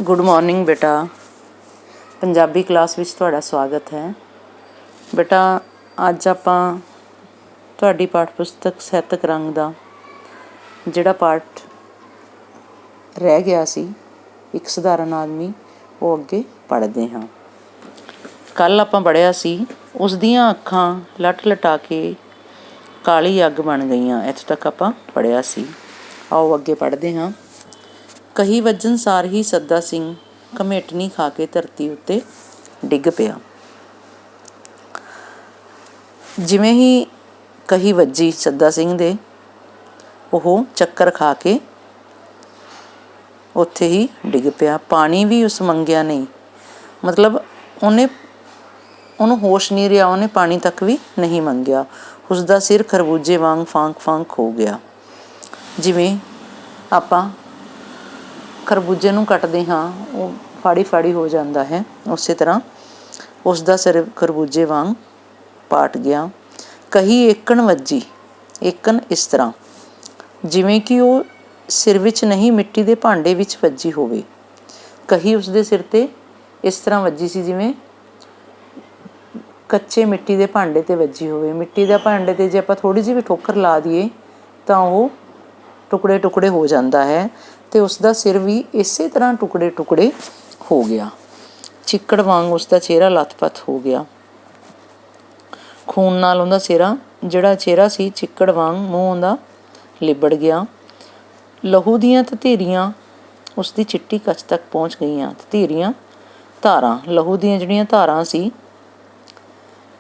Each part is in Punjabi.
ਗੁੱਡ ਮੋਰਨਿੰਗ ਬੇਟਾ। ਪੰਜਾਬੀ ਕਲਾਸ ਵਿੱਚ ਤੁਹਾਡਾ ਸਵਾਗਤ ਹੈ। ਬੇਟਾ ਅੱਜ ਆਪਾਂ ਤੁਹਾਡੀ ਪਾਠ ਪੁਸਤਕ ਸਾਹਿਤਕ ਰੰਗ ਦਾ ਜਿਹੜਾ ਪਾਠ ਰਹਿ ਗਿਆ ਸੀ, ਇੱਕ ਸਧਾਰਨ ਆਦਮੀ, ਉਹ ਅੱਗੇ ਪੜ੍ਹਦੇ ਹਾਂ। ਕੱਲ੍ਹ ਆਪਾਂ ਪੜ੍ਹਿਆ ਸੀ, ਉਸ ਦੀਆਂ ਅੱਖਾਂ ਲੱਟ ਲਟਾ ਕੇ ਕਾਲੀ ਅੱਗ ਬਣ ਗਈਆਂ। ਇੱਥੋਂ ਤੱਕ ਆਪਾਂ ਪੜ੍ਹਿਆ ਸੀ। ਆਓ ਅੱਗੇ ਪੜ੍ਹਦੇ ਹਾਂ। ਕਹੀ ਵੱਜਣ ਸਾਰ ਹੀ ਸੱਦਾ ਸਿੰਘ ਘਮੇਟਣੀ ਖਾ ਕੇ ਧਰਤੀ ਉੱਤੇ ਡਿੱਗ ਪਿਆ। ਜਿਵੇਂ ਹੀ ਕਹੀ ਵੱਜੀ ਸੱਦਾ ਸਿੰਘ ਦੇ, ਉਹ ਚੱਕਰ ਖਾ ਕੇ ਉੱਥੇ ਹੀ ਡਿੱਗ ਪਿਆ। ਪਾਣੀ ਵੀ ਉਸ ਮੰਗਿਆ ਨਹੀਂ, ਮਤਲਬ ਉਹਨੂੰ ਹੋਸ਼ ਨਹੀਂ ਰਿਹਾ, ਉਹਨੇ ਪਾਣੀ ਤੱਕ ਵੀ ਨਹੀਂ ਮੰਗਿਆ। ਉਸਦਾ ਸਿਰ ਖਰਬੂਜੇ ਵਾਂਗ ਫਾਂਕ ਫਾਂਕ ਹੋ ਗਿਆ। ਜਿਵੇਂ ਆਪਾਂ ਖਰਬੂਜੇ ਨੂੰ ਕੱਟਦੇ ਹਾਂ, ਉਹ ਫਾੜੀ ਫਾੜੀ ਹੋ ਜਾਂਦਾ ਹੈ, ਉਸੇ ਤਰ੍ਹਾਂ ਉਸਦਾ ਸਿਰ ਖਰਬੂਜੇ ਵਾਂਗ ਪਾਟ ਗਿਆ। ਕਹੀ ਏਕਣ ਵੱਜੀ, ਏਕਣ ਇਸ ਤਰ੍ਹਾਂ ਜਿਵੇਂ ਕਿ ਉਹ ਸਿਰ ਵਿੱਚ ਨਹੀਂ, ਮਿੱਟੀ ਦੇ ਭਾਂਡੇ ਵਿੱਚ ਵੱਜੀ ਹੋਵੇ। ਕਹੀ ਉਸਦੇ ਸਿਰ 'ਤੇ ਇਸ ਤਰ੍ਹਾਂ ਵੱਜੀ ਸੀ ਜਿਵੇਂ ਕੱਚੇ ਮਿੱਟੀ ਦੇ ਭਾਂਡੇ 'ਤੇ ਵੱਜੀ ਹੋਵੇ। ਮਿੱਟੀ ਦੇ ਭਾਂਡੇ 'ਤੇ ਜੇ ਆਪਾਂ ਥੋੜ੍ਹੀ ਜਿਹੀ ਵੀ ਠੋਕਰ ਲਾ ਦਈਏ ਤਾਂ ਉਹ ਟੁਕੜੇ ਟੁਕੜੇ ਹੋ ਜਾਂਦਾ ਹੈ, ਅਤੇ ਉਸਦਾ ਸਿਰ ਵੀ ਇਸੇ ਤਰ੍ਹਾਂ ਟੁਕੜੇ ਟੁਕੜੇ ਹੋ ਗਿਆ। ਚਿੱਕੜ ਵਾਂਗ ਉਸਦਾ ਚਿਹਰਾ ਲੱਥ-ਪੱਥ ਹੋ ਗਿਆ। ਖੂਨ ਨਾਲ ਉਹਦਾ ਜਿਹੜਾ ਚਿਹਰਾ ਸੀ, ਚਿੱਕੜ ਵਾਂਗ ਮੂੰਹ ਉਹਦਾ ਲਿਬੜ ਗਿਆ। ਲਹੂ ਦੀਆਂ ਧਤੀਰੀਆਂ ਉਸਦੀ ਚਿੱਟੀ ਕੱਛ ਤੱਕ ਪਹੁੰਚ ਗਈਆਂ। ਧਤੀਰੀਆਂ ਧਾਰਾਂ, ਲਹੂ ਦੀਆਂ ਜਿਹੜੀਆਂ ਧਾਰਾਂ ਸੀ,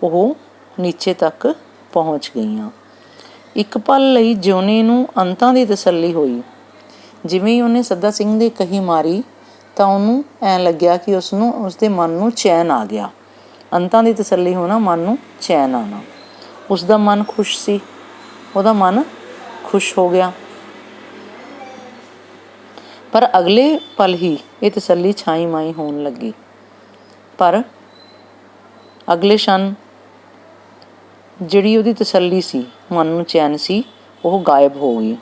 ਉਹ ਨੀਚੇ ਤੱਕ ਪਹੁੰਚ ਗਈਆਂ। ਇੱਕ ਪਲ ਲਈ ਜਿਉਣੇ ਨੂੰ ਅੰਤਾਂ ਦੀ ਤਸੱਲੀ ਹੋਈ। ਜਿਵੇਂ ਹੀ ਉਹਨੇ ਸੱਦਾ ਸਿੰਘ ਦੇ ਕਹੀ ਮਾਰੀ ਤਾਂ ਉਹਨੂੰ ਐਂ ਲੱਗਿਆ ਕਿ ਉਸਦੇ ਮਨ ਨੂੰ ਚੈਨ ਆ ਗਿਆ। ਅੰਤਾਂ ਦੀ ਤਸੱਲੀ ਹੋਣਾ, ਮਨ ਨੂੰ ਚੈਨ ਆਉਣਾ। ਉਸਦਾ ਮਨ ਖੁਸ਼ ਸੀ, ਉਹਦਾ ਮਨ ਖੁਸ਼ ਹੋ ਗਿਆ। ਪਰ ਅਗਲੇ ਪਲ ਹੀ ਇਹ ਤਸੱਲੀ ਛਾਈ ਮਾਈ ਹੋਣ ਲੱਗੀ। ਪਰ ਅਗਲੇ ਛਣ ਜਿਹੜੀ ਉਹਦੀ ਤਸੱਲੀ ਸੀ, ਮਨ ਨੂੰ ਚੈਨ ਸੀ, ਉਹ ਗਾਇਬ ਹੋ ਗਈ।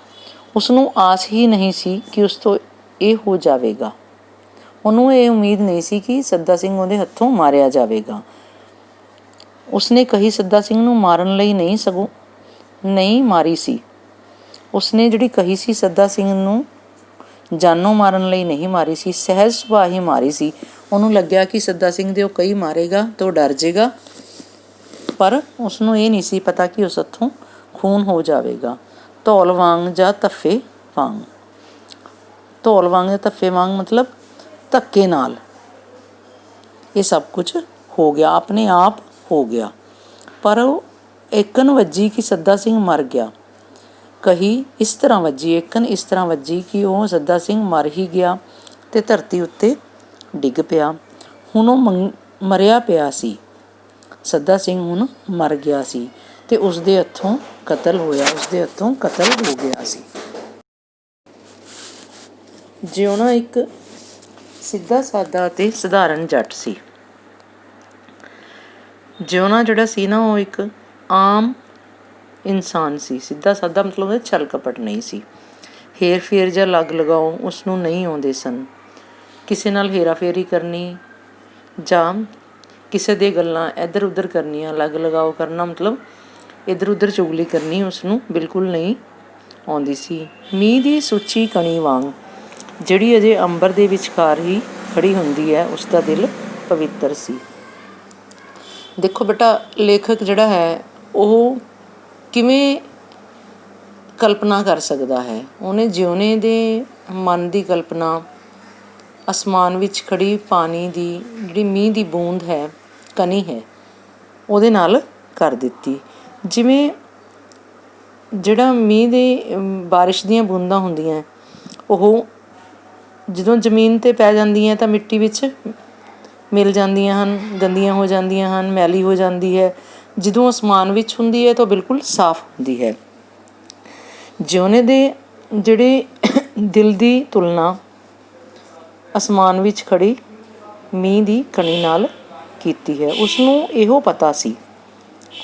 ਉਸਨੂੰ ਆਸ ਹੀ ਨਹੀਂ ਸੀ ਕਿ ਉਸ ਤੋਂ ਇਹ ਹੋ ਜਾਵੇਗਾ। ਉਹਨੂੰ ਇਹ ਉਮੀਦ ਨਹੀਂ ਸੀ ਕਿ ਸੱਦਾ ਸਿੰਘ ਉਹਦੇ ਹੱਥੋਂ ਮਾਰਿਆ ਜਾਵੇਗਾ। ਉਸਨੇ ਕਹੀ ਸੱਦਾ ਸਿੰਘ ਨੂੰ ਮਾਰਨ ਲਈ ਨਹੀਂ, ਸਗੋਂ ਨਹੀਂ ਮਾਰੀ ਸੀ। ਉਸਨੇ ਜਿਹੜੀ ਕਹੀ ਸੀ, ਸੱਦਾ ਸਿੰਘ ਨੂੰ ਜਾਨੋਂ ਮਾਰਨ ਲਈ ਨਹੀਂ ਮਾਰੀ ਸੀ, ਸਹਿਜ ਸੁਭਾਅ ਹੀ ਮਾਰੀ ਸੀ। ਉਹਨੂੰ ਲੱਗਿਆ ਕਿ ਸੱਦਾ ਸਿੰਘ ਦੇ ਉਹ ਕਹੀ ਮਾਰੇਗਾ ਤਾਂ ਉਹ ਡਰ ਜਾਵੇਗਾ, ਪਰ ਉਸਨੂੰ ਇਹ ਨਹੀਂ ਸੀ ਪਤਾ ਕਿ ਉਸ ਹੱਥੋਂ ਖੂਨ ਹੋ ਜਾਵੇਗਾ। ਧੌਲ ਵਾਂਗ ਜਾਂ ਧੱਫੇ ਵਾਂਗ, ਧੌਲ ਵਾਂਗ ਜਾਂ ਧੱਫੇ ਵਾਂਗ ਮਤਲਬ ਧੱਕੇ ਨਾਲ ਇਹ ਸਭ ਕੁਝ ਹੋ ਗਿਆ, ਆਪਣੇ ਆਪ ਹੋ ਗਿਆ। ਪਰ ਉਹ ਏਕਣ ਵੱਜੀ ਕਿ ਸੱਦਾ ਸਿੰਘ ਮਰ ਗਿਆ। ਕਹੀ ਇਸ ਤਰ੍ਹਾਂ ਵੱਜੀ, ਏਕਣ ਇਸ ਤਰ੍ਹਾਂ ਵੱਜੀ ਕਿ ਉਹ ਸੱਦਾ ਸਿੰਘ ਮਰ ਹੀ ਗਿਆ ਅਤੇ ਧਰਤੀ ਉੱਤੇ ਡਿੱਗ ਪਿਆ। ਹੁਣ ਉਹ ਮਰਿਆ ਪਿਆ ਸੀ। ਸੱਦਾ ਸਿੰਘ ਹੁਣ ਮਰ ਗਿਆ ਸੀ ਅਤੇ ਉਸਦੇ ਹੱਥੋਂ ਕਤਲ ਹੋਇਆ, ਉਸਦੇ ਹੱਥੋਂ ਕਤਲ ਹੋ ਗਿਆ ਸੀ। ਜਿਉਣਾ ਇੱਕ ਸਿੱਧਾ ਸਾਦਾ ਅਤੇ ਸਧਾਰਨ ਜੱਟ ਸੀ। ਜਿਉਣਾ ਜਿਹੜਾ ਸੀ ਨਾ, ਉਹ ਇੱਕ ਆਮ ਇਨਸਾਨ ਸੀ। ਸਿੱਧਾ ਸਾਦਾ ਮਤਲਬ ਉਹਦੇ ਛਲ ਕਪਟ ਨਹੀਂ ਸੀ। ਹੇਰ ਫੇਰ ਜਾਂ ਲੱਗ ਲਗਾਓ ਉਸਨੂੰ ਨਹੀਂ ਆਉਂਦੇ ਸਨ। ਕਿਸੇ ਨਾਲ ਹੇਰਾ ਫੇਰੀ ਕਰਨੀ ਜਾਂ ਕਿਸੇ ਦੇ ਗੱਲਾਂ ਇੱਧਰ ਉੱਧਰ ਕਰਨੀਆਂ, ਲੱਗ ਲਗਾਓ ਕਰਨਾ ਮਤਲਬ ਇੱਧਰ ਉੱਧਰ ਚੁਗਲੀ ਕਰਨੀ, ਉਸਨੂੰ ਬਿਲਕੁਲ ਨਹੀਂ ਆਉਂਦੀ ਸੀ। ਮੀਂਹ ਦੀ ਸੁੱਚੀ ਕਣੀ ਵਾਂਗ ਜਿਹੜੀ ਅਜੇ ਅੰਬਰ ਦੇ ਵਿਚਕਾਰ ਹੀ ਖੜੀ ਹੁੰਦੀ ਹੈ, ਉਸਦਾ ਦਿਲ ਪਵਿੱਤਰ ਸੀ। ਦੇਖੋ ਬੇਟਾ, ਲੇਖਕ ਜਿਹੜਾ ਹੈ ਉਹ ਕਿਵੇਂ ਕਲਪਨਾ ਕਰ ਸਕਦਾ ਹੈ। ਉਹਨੇ ਜਿਉਣੇ ਦੇ ਮਨ ਦੀ ਕਲਪਨਾ ਅਸਮਾਨ ਵਿੱਚ ਖੜੀ ਪਾਣੀ ਦੀ ਜਿਹੜੀ ਮੀਂਹ ਦੀ ਬੂੰਦ ਹੈ, ਕਣੀ ਹੈ, ਉਹਦੇ ਨਾਲ ਕਰ ਦਿੱਤੀ। ਜਿਵੇਂ ਜਿਹੜਾ ਮੀਂਹ ਦੇ ਬਾਰਿਸ਼ ਦੀਆਂ ਬੂੰਦਾਂ ਹੁੰਦੀਆਂ, ਉਹ ਜਦੋਂ ਜ਼ਮੀਨ 'ਤੇ ਪੈ ਜਾਂਦੀਆਂ ਤਾਂ ਮਿੱਟੀ ਵਿੱਚ ਮਿਲ ਜਾਂਦੀਆਂ ਹਨ, ਗੰਦੀਆਂ ਹੋ ਜਾਂਦੀਆਂ ਹਨ, ਮੈਲੀ ਹੋ ਜਾਂਦੀ ਹੈ। ਜਦੋਂ ਅਸਮਾਨ ਵਿੱਚ ਹੁੰਦੀ ਹੈ ਤਾਂ ਉਹ ਬਿਲਕੁਲ ਸਾਫ਼ ਹੁੰਦੀ ਹੈ। ਜਿਉਣੇ ਦੇ ਜਿਹੜੇ ਦਿਲ ਦੀ ਤੁਲਨਾ ਅਸਮਾਨ ਵਿੱਚ ਖੜੀ ਮੀਂਹ ਦੀ ਕਣੀ ਨਾਲ ਕੀਤੀ ਹੈ। ਉਸਨੂੰ ਇਹੋ ਪਤਾ ਸੀ,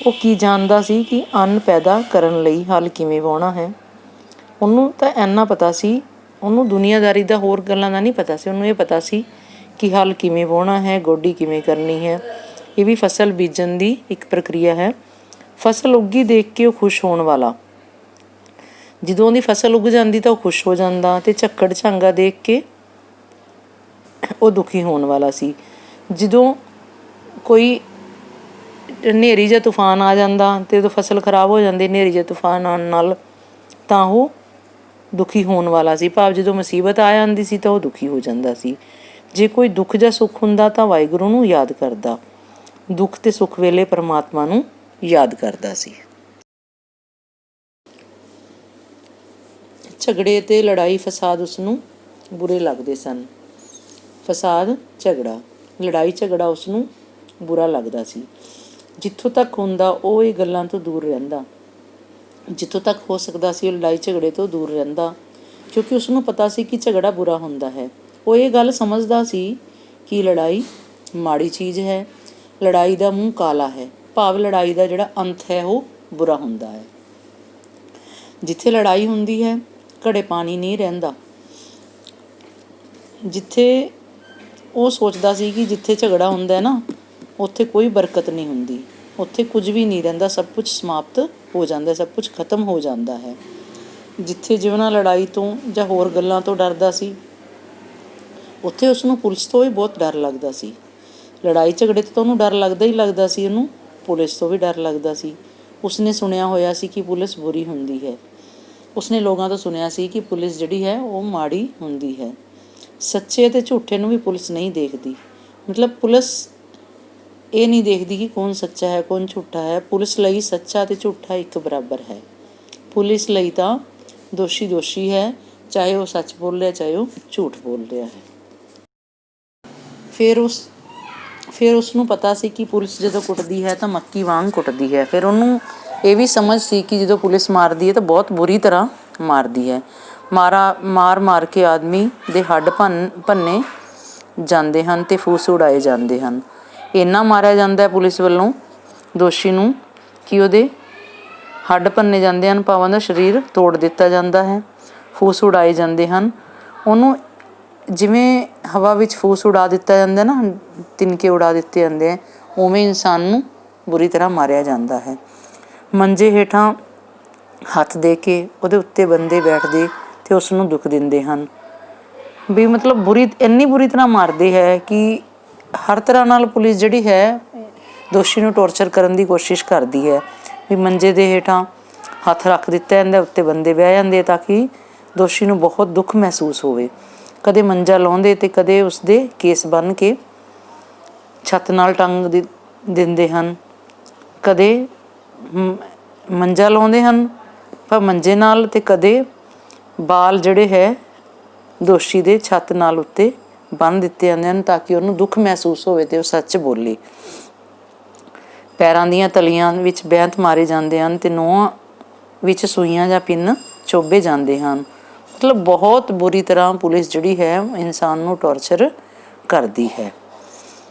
ਉਹ ਕੀ ਜਾਣਦਾ ਸੀ ਕਿ ਅੰਨ ਪੈਦਾ ਕਰਨ ਲਈ ਹਲ ਕਿਵੇਂ ਵਾਹੁਣਾ ਹੈ। ਉਹਨੂੰ ਤਾਂ ਇੰਨਾ ਪਤਾ ਸੀ ਉਹਨੂੰ ਦੁਨੀਆਦਾਰੀ ਦਾ ਹੋਰ ਗੱਲਾਂ ਦਾ ਨਹੀਂ ਪਤਾ ਸੀ। ਉਹਨੂੰ ਇਹ ਪਤਾ ਸੀ ਕਿ ਹਲ ਕਿਵੇਂ ਵਾਹੁਣਾ ਹੈ, ਗੋਡੀ ਕਿਵੇਂ ਕਰਨੀ ਹੈ। ਇਹ ਵੀ ਫਸਲ ਬੀਜਣ ਦੀ ਇੱਕ ਪ੍ਰਕਿਰਿਆ ਹੈ। ਫਸਲ ਉੱਗੀ ਦੇਖ ਕੇ ਉਹ ਖੁਸ਼ ਹੋਣ ਵਾਲਾ, ਜਦੋਂ ਉਹਦੀ ਫਸਲ ਉੱਗ ਜਾਂਦੀ ਤਾਂ ਉਹ ਖੁਸ਼ ਹੋ ਜਾਂਦਾ, ਅਤੇ ਝੱਖੜ ਝਾਂਗਾ ਦੇਖ ਕੇ ਉਹ ਦੁਖੀ ਹੋਣ ਵਾਲਾ ਸੀ। ਜਦੋਂ ਕੋਈ ਹਨੇਰੀ ਜਾਂ ਤੂਫਾਨ ਆ ਜਾਂਦਾ ਅਤੇ ਉਦੋਂ ਫਸਲ ਖਰਾਬ ਹੋ ਜਾਂਦੀ ਹਨੇਰੀ ਜਾਂ ਤੂਫਾਨ ਆਉਣ ਨਾਲ, ਤਾਂ ਉਹ ਦੁਖੀ ਹੋਣ ਵਾਲਾ ਸੀ। ਭਾਵ ਜਦੋਂ ਮੁਸੀਬਤ ਆ ਜਾਂਦੀ ਸੀ ਤਾਂ ਉਹ ਦੁਖੀ ਹੋ ਜਾਂਦਾ ਸੀ। ਜੇ ਕੋਈ ਦੁੱਖ ਜਾਂ ਸੁੱਖ ਹੁੰਦਾ ਤਾਂ ਵਾਹਿਗੁਰੂ ਨੂੰ ਯਾਦ ਕਰਦਾ, ਦੁੱਖ ਅਤੇ ਸੁੱਖ ਵੇਲੇ ਪਰਮਾਤਮਾ ਨੂੰ ਯਾਦ ਕਰਦਾ ਸੀ। ਝਗੜੇ ਅਤੇ ਲੜਾਈ ਫਸਾਦ ਉਸਨੂੰ ਬੁਰੇ ਲੱਗਦੇ ਸਨ। ਫਸਾਦ, ਝਗੜਾ, ਲੜਾਈ ਝਗੜਾ ਉਸਨੂੰ ਬੁਰਾ ਲੱਗਦਾ ਸੀ। ਜਿੱਥੋਂ ਤੱਕ ਹੁੰਦਾ ਉਹ ਇਹ ਗੱਲਾਂ ਤੋਂ ਦੂਰ ਰਹਿੰਦਾ, ਜਿੱਥੋਂ ਤੱਕ ਹੋ ਸਕਦਾ ਸੀ ਉਹ ਲੜਾਈ ਝਗੜੇ ਤੋਂ ਦੂਰ ਰਹਿੰਦਾ, ਕਿਉਂਕਿ ਉਸਨੂੰ ਪਤਾ ਸੀ ਕਿ ਝਗੜਾ ਬੁਰਾ ਹੁੰਦਾ ਹੈ। ਉਹ ਇਹ ਗੱਲ ਸਮਝਦਾ ਸੀ ਕਿ ਲੜਾਈ ਮਾੜੀ ਚੀਜ਼ ਹੈ, ਲੜਾਈ ਦਾ ਮੂੰਹ ਕਾਲਾ ਹੈ, ਭਾਵ ਲੜਾਈ ਦਾ ਜਿਹੜਾ ਅੰਤ ਹੈ ਉਹ ਬੁਰਾ ਹੁੰਦਾ ਹੈ। ਜਿੱਥੇ ਲੜਾਈ ਹੁੰਦੀ ਹੈ ਘੜੇ ਪਾਣੀ ਨਹੀਂ ਰਹਿੰਦਾ। ਜਿੱਥੇ ਉਹ ਸੋਚਦਾ ਸੀ ਕਿ ਜਿੱਥੇ ਝਗੜਾ ਹੁੰਦਾ ਨਾ ਉੱਥੇ ਕੋਈ ਬਰਕਤ ਨਹੀਂ ਹੁੰਦੀ, ਉੱਥੇ ਕੁਝ ਵੀ ਨਹੀਂ ਰਹਿੰਦਾ, ਸਭ ਕੁਝ ਸਮਾਪਤ ਹੋ ਜਾਂਦਾ, ਸਭ ਕੁਝ ਖਤਮ ਹੋ ਜਾਂਦਾ ਹੈ। ਜਿੱਥੇ ਜਿਵਣਾ ਲੜਾਈ ਤੋਂ ਜਾਂ ਹੋਰ ਗੱਲਾਂ ਤੋਂ ਡਰਦਾ ਸੀ, ਉੱਥੇ ਉਸਨੂੰ ਪੁਲਿਸ ਤੋਂ ਵੀ ਬਹੁਤ ਡਰ ਲੱਗਦਾ ਸੀ। ਲੜਾਈ ਝਗੜੇ ਤੋਂ ਉਹਨੂੰ ਡਰ ਲੱਗਦਾ ਹੀ ਲੱਗਦਾ ਸੀ, ਉਹਨੂੰ ਪੁਲਿਸ ਤੋਂ ਵੀ ਡਰ ਲੱਗਦਾ ਸੀ। ਉਸਨੇ ਸੁਣਿਆ ਹੋਇਆ ਸੀ ਕਿ ਪੁਲਿਸ ਬੁਰੀ ਹੁੰਦੀ ਹੈ। ਉਸਨੇ ਲੋਕਾਂ ਤੋਂ ਸੁਣਿਆ ਸੀ ਕਿ ਪੁਲਿਸ ਜਿਹੜੀ ਹੈ ਉਹ ਮਾੜੀ ਹੁੰਦੀ ਹੈ। ਸੱਚੇ ਅਤੇ ਝੂਠੇ ਨੂੰ ਵੀ ਪੁਲਿਸ ਨਹੀਂ ਦੇਖਦੀ। ਮਤਲਬ ਪੁਲਿਸ ਇਹ ਨਹੀਂ ਦੇਖਦੀ ਕਿ ਕੌਣ ਸੱਚਾ ਹੈ ਕੌਣ ਝੂਠਾ ਹੈ। ਪੁਲਿਸ ਲਈ ਸੱਚਾ ਅਤੇ ਝੂਠਾ ਇੱਕ ਬਰਾਬਰ ਹੈ। ਪੁਲਿਸ ਲਈ ਤਾਂ ਦੋਸ਼ੀ ਦੋਸ਼ੀ ਹੈ, ਚਾਹੇ ਉਹ ਸੱਚ ਬੋਲ ਰਿਹਾ ਚਾਹੇ ਉਹ ਝੂਠ ਬੋਲ ਰਿਹਾ ਹੈ। ਫਿਰ ਉਸਨੂੰ ਪਤਾ ਸੀ ਕਿ ਪੁਲਿਸ ਜਦੋਂ ਕੁੱਟਦੀ ਹੈ ਤਾਂ ਮੱਕੀ ਵਾਂਗ ਕੁੱਟਦੀ ਹੈ। ਫਿਰ ਉਹਨੂੰ ਇਹ ਵੀ ਸਮਝ ਸੀ ਕਿ ਜਦੋਂ ਪੁਲਿਸ ਮਾਰਦੀ ਹੈ ਤਾਂ ਬਹੁਤ ਬੁਰੀ ਤਰ੍ਹਾਂ ਮਾਰਦੀ ਹੈ। ਮਾਰ ਕੇ ਆਦਮੀ ਦੇ ਹੱਡ ਭੰਨੇ ਜਾਂਦੇ ਹਨ ਅਤੇ ਫੂਸ ਉਡਾਏ ਜਾਂਦੇ ਹਨ। ਇੰਨਾ ਮਾਰਿਆ ਜਾਂਦਾ ਹੈ ਪੁਲਿਸ ਵੱਲੋਂ ਦੋਸ਼ੀ ਨੂੰ ਕਿ ਉਹਦੇ ਹੱਡ ਭੰਨੇ ਜਾਂਦੇ ਹਨ, ਭਾਵਾਂ ਦਾ ਸਰੀਰ ਤੋੜ ਦਿੱਤਾ ਜਾਂਦਾ ਹੈ, ਫੂਸ ਉਡਾਏ ਜਾਂਦੇ ਹਨ। ਉਹਨੂੰ ਜਿਵੇਂ ਹਵਾ ਵਿੱਚ ਫੂਸ ਉਡਾ ਦਿੱਤਾ ਜਾਂਦਾ ਨਾ, ਤਿਨਕੇ ਉਡਾ ਦਿੱਤੇ ਜਾਂਦੇ ਹੈ, ਉਵੇਂ ਇਨਸਾਨ ਨੂੰ ਬੁਰੀ ਤਰ੍ਹਾਂ ਮਾਰਿਆ ਜਾਂਦਾ ਹੈ। ਮੰਜੇ ਹੇਠਾਂ ਹੱਥ ਦੇ ਕੇ ਉਹਦੇ ਉੱਤੇ ਬੰਦੇ ਬੈਠਦੇ ਅਤੇ ਉਸ ਨੂੰ ਦੁੱਖ ਦਿੰਦੇ ਹਨ। ਵੀ ਮਤਲਬ ਇੰਨੀ ਬੁਰੀ ਤਰ੍ਹਾਂ ਮਾਰਦੇ ਹੈ ਕਿ ਹਰ ਤਰ੍ਹਾਂ ਨਾਲ ਪੁਲਿਸ ਜਿਹੜੀ ਹੈ ਦੋਸ਼ੀ ਨੂੰ ਟੋਰਚਰ ਕਰਨ ਦੀ ਕੋਸ਼ਿਸ਼ ਕਰਦੀ ਹੈ। ਵੀ ਮੰਜੇ ਦੇ ਹੇਠਾਂ ਹੱਥ ਰੱਖ ਦਿੱਤਾ ਜਾਂਦਾ, ਉੱਤੇ ਬੰਦੇ ਬਹਿ ਜਾਂਦੇ ਤਾਂ ਕਿ ਦੋਸ਼ੀ ਨੂੰ ਬਹੁਤ ਦੁੱਖ ਮਹਿਸੂਸ ਹੋਵੇ। ਕਦੇ ਮੰਜਾ ਲਾਉਂਦੇ ਅਤੇ ਕਦੇ ਉਸਦੇ ਕੇਸ ਬੰਨ੍ਹ ਕੇ ਛੱਤ ਨਾਲ ਟੰਗ ਦਿੰਦੇ ਹਨ। ਕਦੇ ਮੰਜਾ ਲਾਉਂਦੇ ਹਨ ਪਰ ਮੰਜੇ ਨਾਲ, ਅਤੇ ਕਦੇ ਬਾਲ ਜਿਹੜੇ ਹੈ ਦੋਸ਼ੀ ਦੇ ਛੱਤ ਨਾਲ ਉੱਤੇ ਬੰਨ੍ਹ ਦਿੱਤੇ ਜਾਂਦੇ ਹਨ ਤਾਂ ਕਿ ਉਹਨੂੰ ਦੁੱਖ ਮਹਿਸੂਸ ਹੋਵੇ ਅਤੇ ਉਹ ਸੱਚ ਬੋਲੇ। ਪੈਰਾਂ ਦੀਆਂ ਤਲੀਆਂ ਵਿੱਚ ਬੈਂਤ ਮਾਰੇ ਜਾਂਦੇ ਹਨ ਅਤੇ ਨਹੁੰਆਂ ਵਿੱਚ ਸੂਈਆਂ ਜਾਂ ਪਿੰਨ ਚੋਬੇ ਜਾਂਦੇ ਹਨ। ਮਤਲਬ ਬਹੁਤ ਬੁਰੀ ਤਰ੍ਹਾਂ ਪੁਲਿਸ ਜਿਹੜੀ ਹੈ ਇਨਸਾਨ ਨੂੰ ਟੋਰਚਰ ਕਰਦੀ ਹੈ।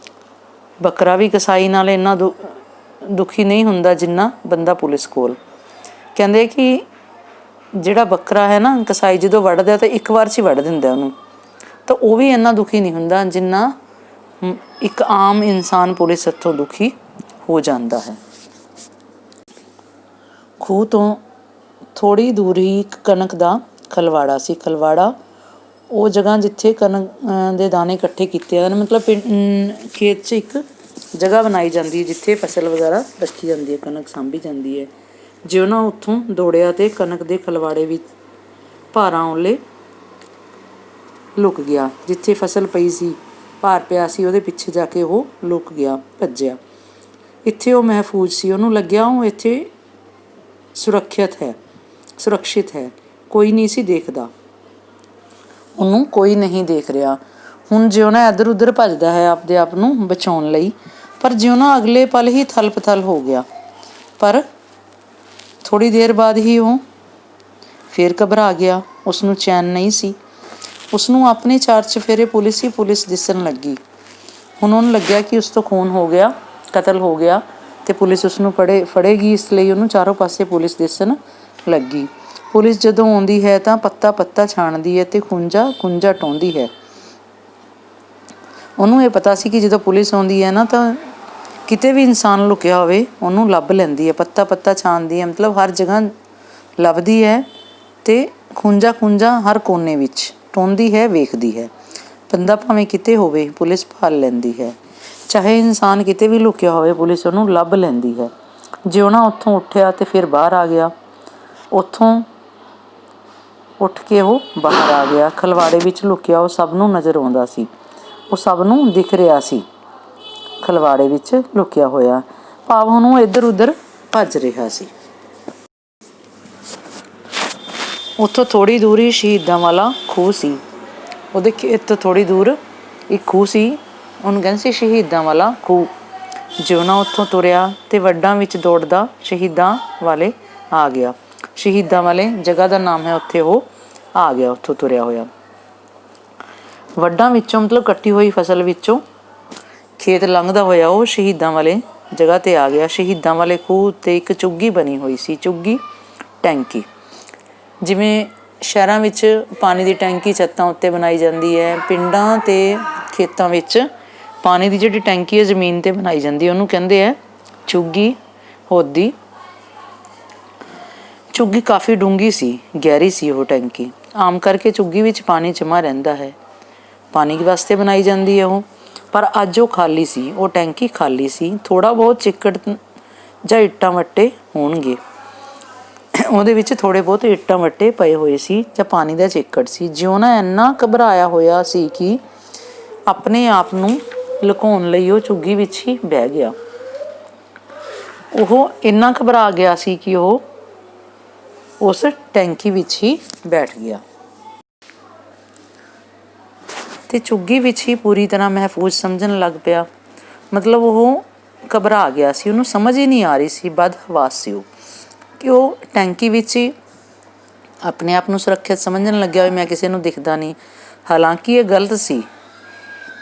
ਬੱਕਰਾ ਵੀ ਕਸਾਈ ਨਾਲ ਇੰਨਾ ਦੁਖੀ ਨਹੀਂ ਹੁੰਦਾ ਜਿੰਨਾ ਬੰਦਾ ਪੁਲਿਸ ਕੋਲ। ਕਹਿੰਦੇ ਕਿ ਜਿਹੜਾ ਬੱਕਰਾ ਹੈ ਨਾ, ਕਸਾਈ ਜਦੋਂ ਵੱਢਦਾ ਤਾਂ ਇੱਕ ਵਾਰ 'ਚ ਹੀ ਵੱਢ ਦਿੰਦਾ ਉਹਨੂੰ, ਤਾਂ ਉਹ ਵੀ ਇੰਨਾ ਦੁਖੀ ਨਹੀਂ ਹੁੰਦਾ ਜਿੰਨਾ ਇੱਕ ਆਮ ਇਨਸਾਨ ਪੁਲਿਸ ਹੱਥੋਂ ਦੁਖੀ ਹੋ ਜਾਂਦਾ ਹੈ। ਖੂਹ ਤੋਂ ਥੋੜ੍ਹੀ ਦੂਰ ਹੀ ਇੱਕ ਕਣਕ ਦਾ ਖਲਵਾੜਾ ਸੀ। ਖਲਵਾੜਾ ਉਹ ਜਗ੍ਹਾ ਜਿੱਥੇ ਕਣਕ ਦੇ ਦਾਣੇ ਇਕੱਠੇ ਕੀਤੇ ਹਨ। ਮਤਲਬ ਖੇਤ 'ਚ ਇੱਕ ਜਗ੍ਹਾ ਬਣਾਈ ਜਾਂਦੀ ਹੈ ਜਿੱਥੇ ਫਸਲ ਵਗੈਰਾ ਰੱਖੀ ਜਾਂਦੀ ਹੈ, ਕਣਕ ਸਾਂਭੀ ਜਾਂਦੀ ਹੈ। ਜੇ ਉਹਨਾਂ ਉੱਥੋਂ ਦੌੜਿਆ ਅਤੇ ਕਣਕ ਦੇ ਖਲਵਾੜੇ ਵਿੱਚ ਭਾਰਾਂ ਓਲੇ ਲੁਕ ਗਿਆ। ਜਿੱਥੇ ਫਸਲ ਪਈ ਸੀ, ਭਾਰ ਪਿਆ ਸੀ, ਉਹਦੇ ਪਿੱਛੇ ਜਾ ਕੇ ਉਹ ਲੁਕ ਗਿਆ, ਭੱਜਿਆ। ਇੱਥੇ ਉਹ ਮਹਿਫੂਜ਼ ਸੀ। ਉਹਨੂੰ ਲੱਗਿਆ ਉਹ ਇੱਥੇ ਸੁਰੱਖਿਅਤ ਹੈ। ਕੋਈ ਨਹੀਂ ਸੀ ਦੇਖਦਾ ਉਹਨੂੰ, ਕੋਈ ਨਹੀਂ ਦੇਖ ਰਿਹਾ। ਹੁਣ ਜਿਉਣਾ ਇੱਧਰ ਉੱਧਰ ਭੱਜਦਾ ਹੈ ਆਪਦੇ ਆਪ ਨੂੰ ਬਚਾਉਣ ਲਈ, ਪਰ ਜਿਉਣਾ ਅਗਲੇ ਪਲ ਹੀ ਥਲ ਪਥਲ ਹੋ ਗਿਆ। ਪਰ ਥੋੜ੍ਹੀ ਦੇਰ ਬਾਅਦ ਹੀ ਉਹ ਫਿਰ ਘਬਰਾ ਗਿਆ। ਉਸਨੂੰ ਚੈਨ ਨਹੀਂ ਸੀ। ਉਸਨੂੰ ਆਪਣੇ ਚਾਰ ਚੁਫੇਰੇ ਪੁਲਿਸ ਹੀ ਪੁਲਿਸ ਦਿਸਣ ਲੱਗੀ। ਹੁਣ ਉਹਨੂੰ ਲੱਗਿਆ ਕਿ ਉਸ ਤੋਂ ਖੂਨ ਹੋ ਗਿਆ, ਕਤਲ ਹੋ ਗਿਆ ਅਤੇ ਪੁਲਿਸ ਉਸਨੂੰ ਫੜੇਗੀ, ਇਸ ਲਈ ਉਹਨੂੰ ਚਾਰੋਂ ਪਾਸੇ ਪੁਲਿਸ ਦਿਸਣ ਲੱਗੀ। ਪੁਲਿਸ ਜਦੋਂ ਆਉਂਦੀ ਹੈ ਤਾਂ ਪੱਤਾ ਪੱਤਾ ਛਾਣਦੀ ਹੈ ਅਤੇ ਖੂੰਜਾ ਖੂੰਜਾ ਟਾਉਂਦੀ ਹੈ। ਉਹਨੂੰ ਇਹ ਪਤਾ ਸੀ ਕਿ ਜਦੋਂ ਪੁਲਿਸ ਆਉਂਦੀ ਹੈ ਨਾ ਤਾਂ ਕਿਤੇ ਵੀ ਇਨਸਾਨ ਲੁਕਿਆ ਹੋਵੇ ਉਹਨੂੰ ਲੱਭ ਲੈਂਦੀ ਹੈ। ਪੱਤਾ ਪੱਤਾ ਛਾਣਦੀ ਹੈ ਮਤਲਬ ਹਰ ਜਗ੍ਹਾ ਲੱਭਦੀ ਹੈ ਅਤੇ ਖੂੰਜਾ ਖੂੰਜਾ ਹਰ ਕੋਨੇ ਵਿੱਚ ਟਾਉਂਦੀ ਹੈ, ਵੇਖਦੀ ਹੈ। ਬੰਦਾ ਭਾਵੇਂ ਕਿਤੇ ਹੋਵੇ ਪੁਲਿਸ ਭਾਲ ਲੈਂਦੀ ਹੈ। ਚਾਹੇ ਇਨਸਾਨ ਕਿਤੇ ਵੀ ਲੁਕਿਆ ਹੋਵੇ ਪੁਲਿਸ ਉਹਨੂੰ ਲੱਭ ਲੈਂਦੀ ਹੈ। ਜਿਉਣਾ ਉੱਥੋਂ ਉੱਠਿਆ ਅਤੇ ਫਿਰ ਬਾਹਰ ਆ ਗਿਆ। ਉੱਥੋਂ ਉੱਠ ਕੇ ਉਹ ਬਾਹਰ ਆ ਗਿਆ। ਖਲਵਾੜੇ ਵਿੱਚ ਲੁਕਿਆ ਉਹ ਸਭ ਨੂੰ ਨਜ਼ਰ ਆਉਂਦਾ ਸੀ। ਉਹ ਸਭ ਨੂੰ ਦਿਖ ਰਿਹਾ ਸੀ ਖਲਵਾੜੇ ਵਿੱਚ ਲੁਕਿਆ ਹੋਇਆ, ਭਾਵ ਉਹਨੂੰ ਇੱਧਰ ਉੱਧਰ ਭੱਜ ਰਿਹਾ ਸੀ। ਉੱਥੋਂ ਥੋੜ੍ਹੀ ਦੂਰ ਹੀ ਸ਼ਹੀਦਾਂ ਵਾਲਾ ਖੂਹ ਸੀ। ਉਹਦੇ ਇੱਥੋਂ ਥੋੜ੍ਹੀ ਦੂਰ ਇੱਕ ਖੂਹ ਸੀ, ਉਹਨੂੰ ਕਹਿੰਦੇ ਸੀ ਸ਼ਹੀਦਾਂ ਵਾਲਾ ਖੂਹ। ਜਿਉਣਾ ਉੱਥੋਂ ਤੁਰਿਆ ਅਤੇ ਵੱਡਾਂ ਵਿੱਚ ਦੌੜਦਾ ਸ਼ਹੀਦਾਂ ਵਾਲੇ ਆ ਗਿਆ। ਸ਼ਹੀਦਾਂ ਵਾਲੇ ਜਗ੍ਹਾ ਦਾ ਨਾਮ ਹੈ, ਉੱਥੇ ਉਹ ਆ ਗਿਆ ਉੱਥੋਂ ਤੁਰਿਆ ਹੋਇਆ। ਵੱਡਾਂ ਵਿੱਚੋਂ ਮਤਲਬ ਕੱਟੀ ਹੋਈ ਫਸਲ ਵਿੱਚੋਂ ਖੇਤ ਲੰਘਦਾ ਹੋਇਆ ਉਹ ਸ਼ਹੀਦਾਂ ਵਾਲੇ ਜਗ੍ਹਾ 'ਤੇ ਆ ਗਿਆ। ਸ਼ਹੀਦਾਂ ਵਾਲੇ ਖੂਹ ਉੱਤੇ ਇੱਕ ਚੁੱਗੀ ਬਣੀ ਹੋਈ ਸੀ, ਚੁੱਗੀ ਟੈਂਕੀ। ਜਿਵੇਂ ਸ਼ਹਿਰਾਂ ਵਿੱਚ ਪਾਣੀ ਦੀ ਟੈਂਕੀ ਛੱਤਾਂ ਉੱਤੇ ਬਣਾਈ ਜਾਂਦੀ ਹੈ, ਪਿੰਡਾਂ ਅਤੇ ਖੇਤਾਂ ਵਿੱਚ ਪਾਣੀ ਦੀ ਜਿਹੜੀ ਟੈਂਕੀ ਹੈ ਜ਼ਮੀਨ 'ਤੇ ਬਣਾਈ ਜਾਂਦੀ ਹੈ, ਉਹਨੂੰ ਕਹਿੰਦੇ ਹੈ ਚੁੱਗੀ ਹੋਦੀ। ਚੁੱਗੀ ਕਾਫੀ ਡੂੰਘੀ ਸੀ, ਗਹਿਰੀ ਸੀ ਉਹ ਟੈਂਕੀ। ਆਮ ਕਰਕੇ ਚੁੱਗੀ ਵਿੱਚ ਪਾਣੀ ਜਮ੍ਹਾਂ ਰਹਿੰਦਾ ਹੈ, ਪਾਣੀ ਵਾਸਤੇ ਬਣਾਈ ਜਾਂਦੀ ਹੈ ਉਹ। ਪਰ ਅੱਜ ਉਹ ਖਾਲੀ ਸੀ, ਉਹ ਟੈਂਕੀ ਖਾਲੀ ਸੀ। ਥੋੜ੍ਹਾ ਬਹੁਤ ਚਿੱਕੜ ਜਾਂ ਇੱਟਾਂ ਵੱਟੇ ਹੋਣਗੇ, ਉਹਦੇ ਵਿੱਚ ਥੋੜ੍ਹੇ ਬਹੁਤ ਇੱਟਾਂ ਵੱਟੇ ਪਏ ਹੋਏ ਸੀ ਜਾਂ ਪਾਣੀ ਦਾ ਚਿੱਕੜ ਸੀ। ਜਿਉਣਾ ਇੰਨਾ ਘਬਰਾਇਆ ਹੋਇਆ ਸੀ ਕਿ ਆਪਣੇ ਆਪ ਨੂੰ ਲੁਕਾਉਣ ਲਈ ਉਹ ਝੁੱਗੀ ਵਿੱਚ ਹੀ ਬਹਿ ਗਿਆ। ਉਹ ਇੰਨਾ ਘਬਰਾ ਗਿਆ ਸੀ ਕਿ ਉਹ ਉਸ ਟੈਂਕੀ ਵਿੱਚ ਹੀ ਬੈਠ ਗਿਆ ਅਤੇ ਝੁੱਗੀ ਵਿੱਚ ਹੀ ਪੂਰੀ ਤਰ੍ਹਾਂ ਮਹਿਫੂਜ਼ ਸਮਝਣ ਲੱਗ ਪਿਆ। ਮਤਲਬ ਉਹ ਘਬਰਾ ਗਿਆ ਸੀ, ਉਹਨੂੰ ਸਮਝ ਹੀ ਨਹੀਂ ਆ ਰਹੀ ਸੀ, ਬਦਹਵਾਸ ਸੀ ਉਹ, ਕਿ ਉਹ ਟੈਂਕੀ ਵਿੱਚ ਹੀ ਆਪਣੇ ਆਪ ਨੂੰ ਸੁਰੱਖਿਅਤ ਸਮਝਣ ਲੱਗਿਆ ਹੋਇਆ। ਮੈਂ ਕਿਸੇ ਨੂੰ ਦਿਖਦਾ ਨਹੀਂ। ਹਾਲਾਂਕਿ ਇਹ ਗਲਤ ਸੀ,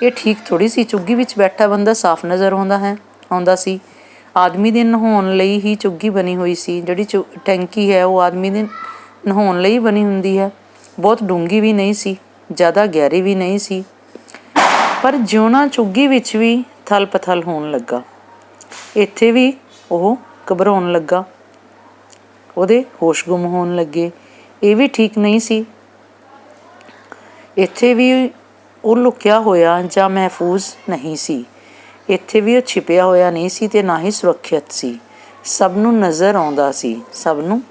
ਇਹ ਠੀਕ ਥੋੜ੍ਹੀ ਸੀ। ਝੁੱਗੀ ਵਿੱਚ ਬੈਠਾ ਬੰਦਾ ਸਾਫ਼ ਨਜ਼ਰ ਆਉਂਦਾ ਸੀ। ਆਦਮੀ ਦੇ ਨਹਾਉਣ ਲਈ ਹੀ ਝੁੱਗੀ ਬਣੀ ਹੋਈ ਸੀ। ਜਿਹੜੀ ਟੈਂਕੀ ਹੈ ਉਹ ਆਦਮੀ ਦੇ ਨਹਾਉਣ ਲਈ ਬਣੀ ਹੁੰਦੀ ਹੈ। ਬਹੁਤ ਡੂੰਘੀ ਵੀ ਨਹੀਂ ਸੀ, ਜ਼ਿਆਦਾ ਗਹਿਰੀ ਵੀ ਨਹੀਂ ਸੀ। ਪਰ ਜਿਉਣਾ ਝੁੱਗੀ ਵਿੱਚ ਵੀ ਥਲ ਪਥਲ ਹੋਣ ਲੱਗਾ, ਇੱਥੇ ਵੀ ਉਹ ਘਬਰਾਉਣ ਲੱਗਾ, ਉਹਦੇ ਹੋਸ਼ ਗੁੰਮ ਹੋਣ ਲੱਗੇ। ਇਹ ਵੀ ਠੀਕ ਨਹੀਂ ਸੀ। ਇੱਥੇ ਵੀ ਉਹ ਲੁਕਿਆ ਹੋਇਆ ਜਾਂ ਮਹਿਫੂਜ਼ ਨਹੀਂ ਸੀ। ਇੱਥੇ ਵੀ ਉਹ ਛਿਪਿਆ ਹੋਇਆ ਨਹੀਂ ਸੀ ਅਤੇ ਨਾ ਹੀ ਸੁਰੱਖਿਅਤ ਸੀ। ਸਭ ਨੂੰ ਨਜ਼ਰ ਆਉਂਦਾ ਸੀ, ਸਭ ਨੂੰ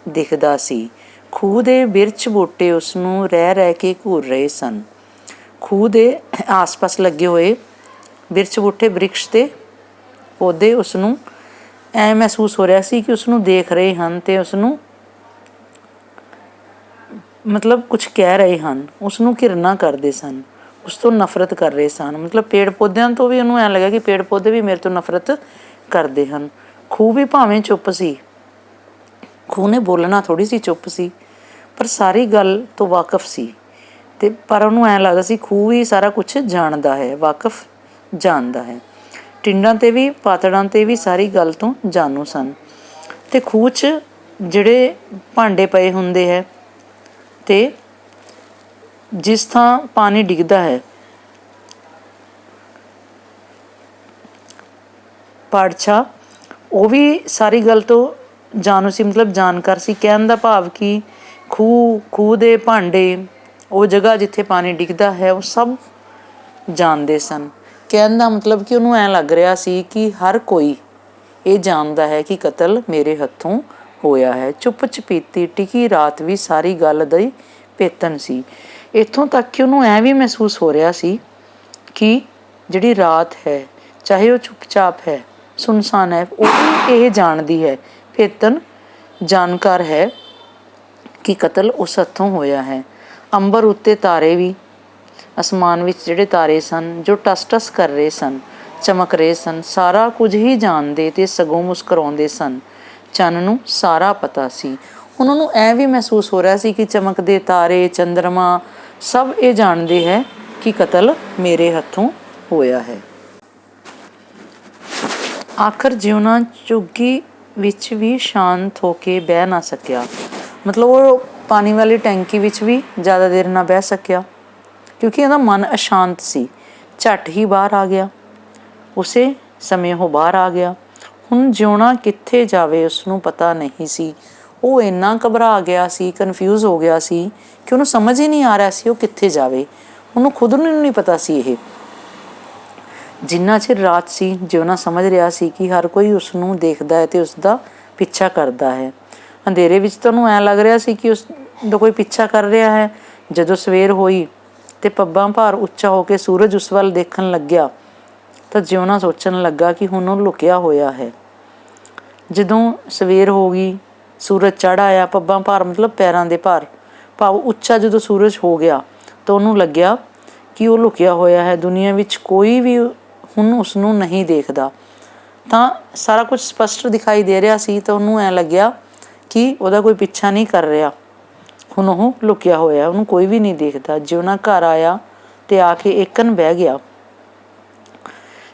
ਦਿਖਦਾ ਸੀ। ਖੂਹ ਦੇ ਬਿਰਛ ਬੂਟੇ ਉਸ ਨੂੰ ਰਹਿ ਕੇ ਘੂਰ ਰਹੇ ਸਨ। ਖੂਹ ਦੇ ਆਸ ਪਾਸ ਲੱਗੇ ਹੋਏ ਬਿਰਛ ਬੂਟੇ, ਬ੍ਰਿਕਸ਼ ਦੇ ਪੌਦੇ ਉਸਨੂੰ ਐਂ ਮਹਿਸੂਸ ਹੋ ਰਿਹਾ ਸੀ ਕਿ ਉਸਨੂੰ ਦੇਖ ਰਹੇ ਹਨ ਅਤੇ ਉਸਨੂੰ ਮਤਲਬ ਕੁਛ ਕਹਿ ਰਹੇ ਹਨ। ਉਸਨੂੰ ਘਿਰਨਾ ਕਰਦੇ ਸਨ, ਉਸ ਤੋਂ ਨਫ਼ਰਤ ਕਰ ਰਹੇ ਸਨ। ਮਤਲਬ ਪੇੜ ਪੌਦਿਆਂ ਤੋਂ ਵੀ ਉਹਨੂੰ ਐਂ ਲੱਗਿਆ ਕਿ ਪੇੜ ਪੌਦੇ ਵੀ ਮੇਰੇ ਤੋਂ ਨਫ਼ਰਤ ਕਰਦੇ ਹਨ। ਖੂਹ ਵੀ ਭਾਵੇਂ ਚੁੱਪ ਸੀ, ਖੂਹ ਨੇ ਬੋਲਣਾ ਥੋੜ੍ਹੀ ਸੀ, ਚੁੱਪ ਸੀ, ਪਰ ਸਾਰੀ ਗੱਲ ਤੋਂ ਵਾਕਫ ਸੀ। ਅਤੇ ਪਰ ਉਹਨੂੰ ਐਂ ਲੱਗਦਾ ਸੀ ਖੂਹ ਵੀ ਸਾਰਾ ਕੁਛ ਜਾਣਦਾ ਹੈ, ਵਾਕਫ ਜਾਣਦਾ ਹੈ। ਟਿੰਡਾਂ 'ਤੇ ਵੀ ਪਾਤੜਾਂ 'ਤੇ ਵੀ ਸਾਰੀ ਗੱਲ ਤੋਂ ਜਾਣੂ ਸਨ। ਅਤੇ ਖੂਹ 'ਚ ਜਿਹੜੇ ਭਾਂਡੇ ਪਏ ਹੁੰਦੇ ਹੈ ਅਤੇ ਜਿਸ ਥਾਂ ਪਾਣੀ ਡਿੱਗਦਾ ਹੈ, ਪਾਤਸ਼ਾਹ, ਉਹ ਵੀ ਸਾਰੀ ਗੱਲ ਤੋਂ ਜਾਣੂ ਸੀ, ਮਤਲਬ ਜਾਣਕਾਰ ਸੀ। ਕਹਿਣ ਦਾ ਭਾਵ ਕਿ ਖੂਹ ਦੇ ਭਾਂਡੇ, ਉਹ ਜਗ੍ਹਾ ਜਿੱਥੇ ਪਾਣੀ ਡਿੱਗਦਾ ਹੈ, ਉਹ ਸਭ ਜਾਣਦੇ ਸਨ। ਕਹਿਣ ਦਾ ਮਤਲਬ ਕਿ ਉਹਨੂੰ ਐਂ ਲੱਗ ਰਿਹਾ ਸੀ ਕਿ ਹਰ ਕੋਈ ਇਹ ਜਾਣਦਾ ਹੈ ਕਿ ਕਤਲ ਮੇਰੇ ਹੱਥੋਂ ਹੋਇਆ ਹੈ। ਚੁੱਪ ਚਪੀਤੀ ਟਿਕੀ ਰਾਤ ਵੀ ਸਾਰੀ ਗੱਲ ਦੀ ਭੇਤਨ ਸੀ। ਇੱਥੋਂ ਤੱਕ ਕਿ ਉਹਨੂੰ ਐਂ ਵੀ ਮਹਿਸੂਸ ਹੋ ਰਿਹਾ ਸੀ ਕਿ ਜਿਹੜੀ ਰਾਤ ਹੈ, ਚਾਹੇ ਉਹ ਚੁੱਪਚਾਪ ਹੈ, ਸੁੰਨਸਾਨ ਹੈ, ਉਹ ਵੀ ਇਹ ਜਾਣਦੀ ਹੈ, ਭੇਤਨ ਜਾਣਕਾਰ ਹੈ ਕਿ ਕਤਲ ਉਸ ਹੱਥੋਂ ਹੋਇਆ ਹੈ। ਅੰਬਰ ਉੱਤੇ ਤਾਰੇ ਵੀ, ਅਸਮਾਨ ਵਿੱਚ ਜਿਹੜੇ ਤਾਰੇ ਸਨ ਜੋ ਟਸ ਟਸ ਕਰ ਰਹੇ ਸਨ, ਚਮਕ ਰਹੇ ਸਨ, ਸਾਰਾ ਕੁਝ ਹੀ ਜਾਣਦੇ ਅਤੇ ਸਗੋਂ ਮੁਸਕਰਾਉਂਦੇ ਸਨ। ਚੰਨ ਨੂੰ ਸਾਰਾ ਪਤਾ ਸੀ। ਉਹਨਾਂ ਨੂੰ ਐਂ ਵੀ ਮਹਿਸੂਸ ਹੋ ਰਿਹਾ ਸੀ ਕਿ ਚਮਕਦੇ ਤਾਰੇ, ਚੰਦਰਮਾ ਸਭ ਇਹ ਜਾਣਦੇ ਹੈ ਕਿ ਕਤਲ ਮੇਰੇ ਹੱਥੋਂ ਹੋਇਆ ਹੈ। ਆਖਰ ਜਿਉਣਾ ਝੁੱਗੀ ਵਿੱਚ ਵੀ ਸ਼ਾਂਤ ਹੋ ਕੇ ਬਹਿ ਨਾ ਸਕਿਆ। ਮਤਲਬ ਉਹ ਪਾਣੀ ਵਾਲੀ ਟੈਂਕੀ ਵਿੱਚ ਵੀ ਜ਼ਿਆਦਾ ਦੇਰ ਨਾ ਬਹਿ ਸਕਿਆ ਕਿਉਂਕਿ ਉਹਦਾ ਮਨ ਅਸ਼ਾਂਤ ਸੀ। ਝੱਟ ਹੀ ਬਾਹਰ ਆ ਗਿਆ। ਉਸੇ ਸਮੇਂ ਉਹ ਬਾਹਰ ਆ ਗਿਆ। ਹੁਣ ਜਿਉਣਾ ਕਿੱਥੇ ਜਾਵੇ ਉਸਨੂੰ ਪਤਾ ਨਹੀਂ ਸੀ। ਉਹ ਇੰਨਾ ਘਬਰਾ ਗਿਆ ਸੀ, ਕਨਫਿਊਜ਼ ਹੋ ਗਿਆ ਸੀ ਕਿ ਉਹਨੂੰ ਸਮਝ ਹੀ ਨਹੀਂ ਆ ਰਿਹਾ ਸੀ ਉਹ ਕਿੱਥੇ ਜਾਵੇ। ਉਹਨੂੰ ਖੁਦ ਨੂੰ ਨਹੀਂ ਪਤਾ ਸੀ। ਇਹ ਜਿੰਨਾ ਚਿਰ ਰਾਤ ਸੀ, ਜਿਉਣਾ ਸਮਝ ਰਿਹਾ ਸੀ ਕਿ ਹਰ ਕੋਈ ਉਸਨੂੰ ਦੇਖਦਾ ਹੈ ਅਤੇ ਉਸਦਾ ਪਿੱਛਾ ਕਰਦਾ ਹੈ। ਅੰਧੇਰੇ ਵਿੱਚ ਤਾਂ ਉਹਨੂੰ ਐਂ ਲੱਗ ਰਿਹਾ ਸੀ ਕਿ ਉਸ ਦਾ ਕੋਈ ਪਿੱਛਾ ਕਰ ਰਿਹਾ ਹੈ। ਜਦੋਂ ਸਵੇਰ ਹੋਈ ਅਤੇ ਪੱਬਾਂ ਭਾਰ ਉੱਚਾ ਹੋ ਕੇ ਸੂਰਜ ਉਸ ਵੱਲ ਦੇਖਣ ਲੱਗਿਆ ਤਾਂ ਜਿਉਣਾ ਸੋਚਣ ਲੱਗਾ ਕਿ ਹੁਣ ਉਹ ਲੁਕਿਆ ਹੋਇਆ ਹੈ। ਜਦੋਂ ਸਵੇਰ ਹੋ ਗਈ, ਸੂਰਜ ਚੜ੍ਹ ਆਇਆ, ਪੱਬਾਂ ਭਾਰ ਮਤਲਬ ਪੈਰਾਂ ਦੇ ਭਾਰ ਭਾਵ ਉੱਚਾ ਜਦੋਂ ਸੂਰਜ ਹੋ ਗਿਆ ਤਾਂ ਉਹਨੂੰ ਲੱਗਿਆ ਕਿ ਉਹ ਲੁਕਿਆ ਹੋਇਆ ਹੈ। ਦੁਨੀਆ ਵਿੱਚ ਕੋਈ ਵੀ ਹੁਣ ਉਸਨੂੰ ਨਹੀਂ ਦੇਖਦਾ। ਤਾਂ ਸਾਰਾ ਕੁਝ ਸਪਸ਼ਟ ਦਿਖਾਈ ਦੇ ਰਿਹਾ ਸੀ ਤਾਂ ਉਹਨੂੰ ਐਂ ਲੱਗਿਆ ਕਿ ਉਹਦਾ ਕੋਈ ਪਿੱਛਾ ਨਹੀਂ ਕਰ ਰਿਹਾ। ਹੁਣ ਉਹ ਲੁਕਿਆ ਹੋਇਆ, ਉਹਨੂੰ ਕੋਈ ਵੀ ਨਹੀਂ ਦੇਖਦਾ। ਜਿਉਣਾ ਘਰ ਆਇਆ ਅਤੇ ਆ ਕੇ ਏਕਣ ਬਹਿ ਗਿਆ।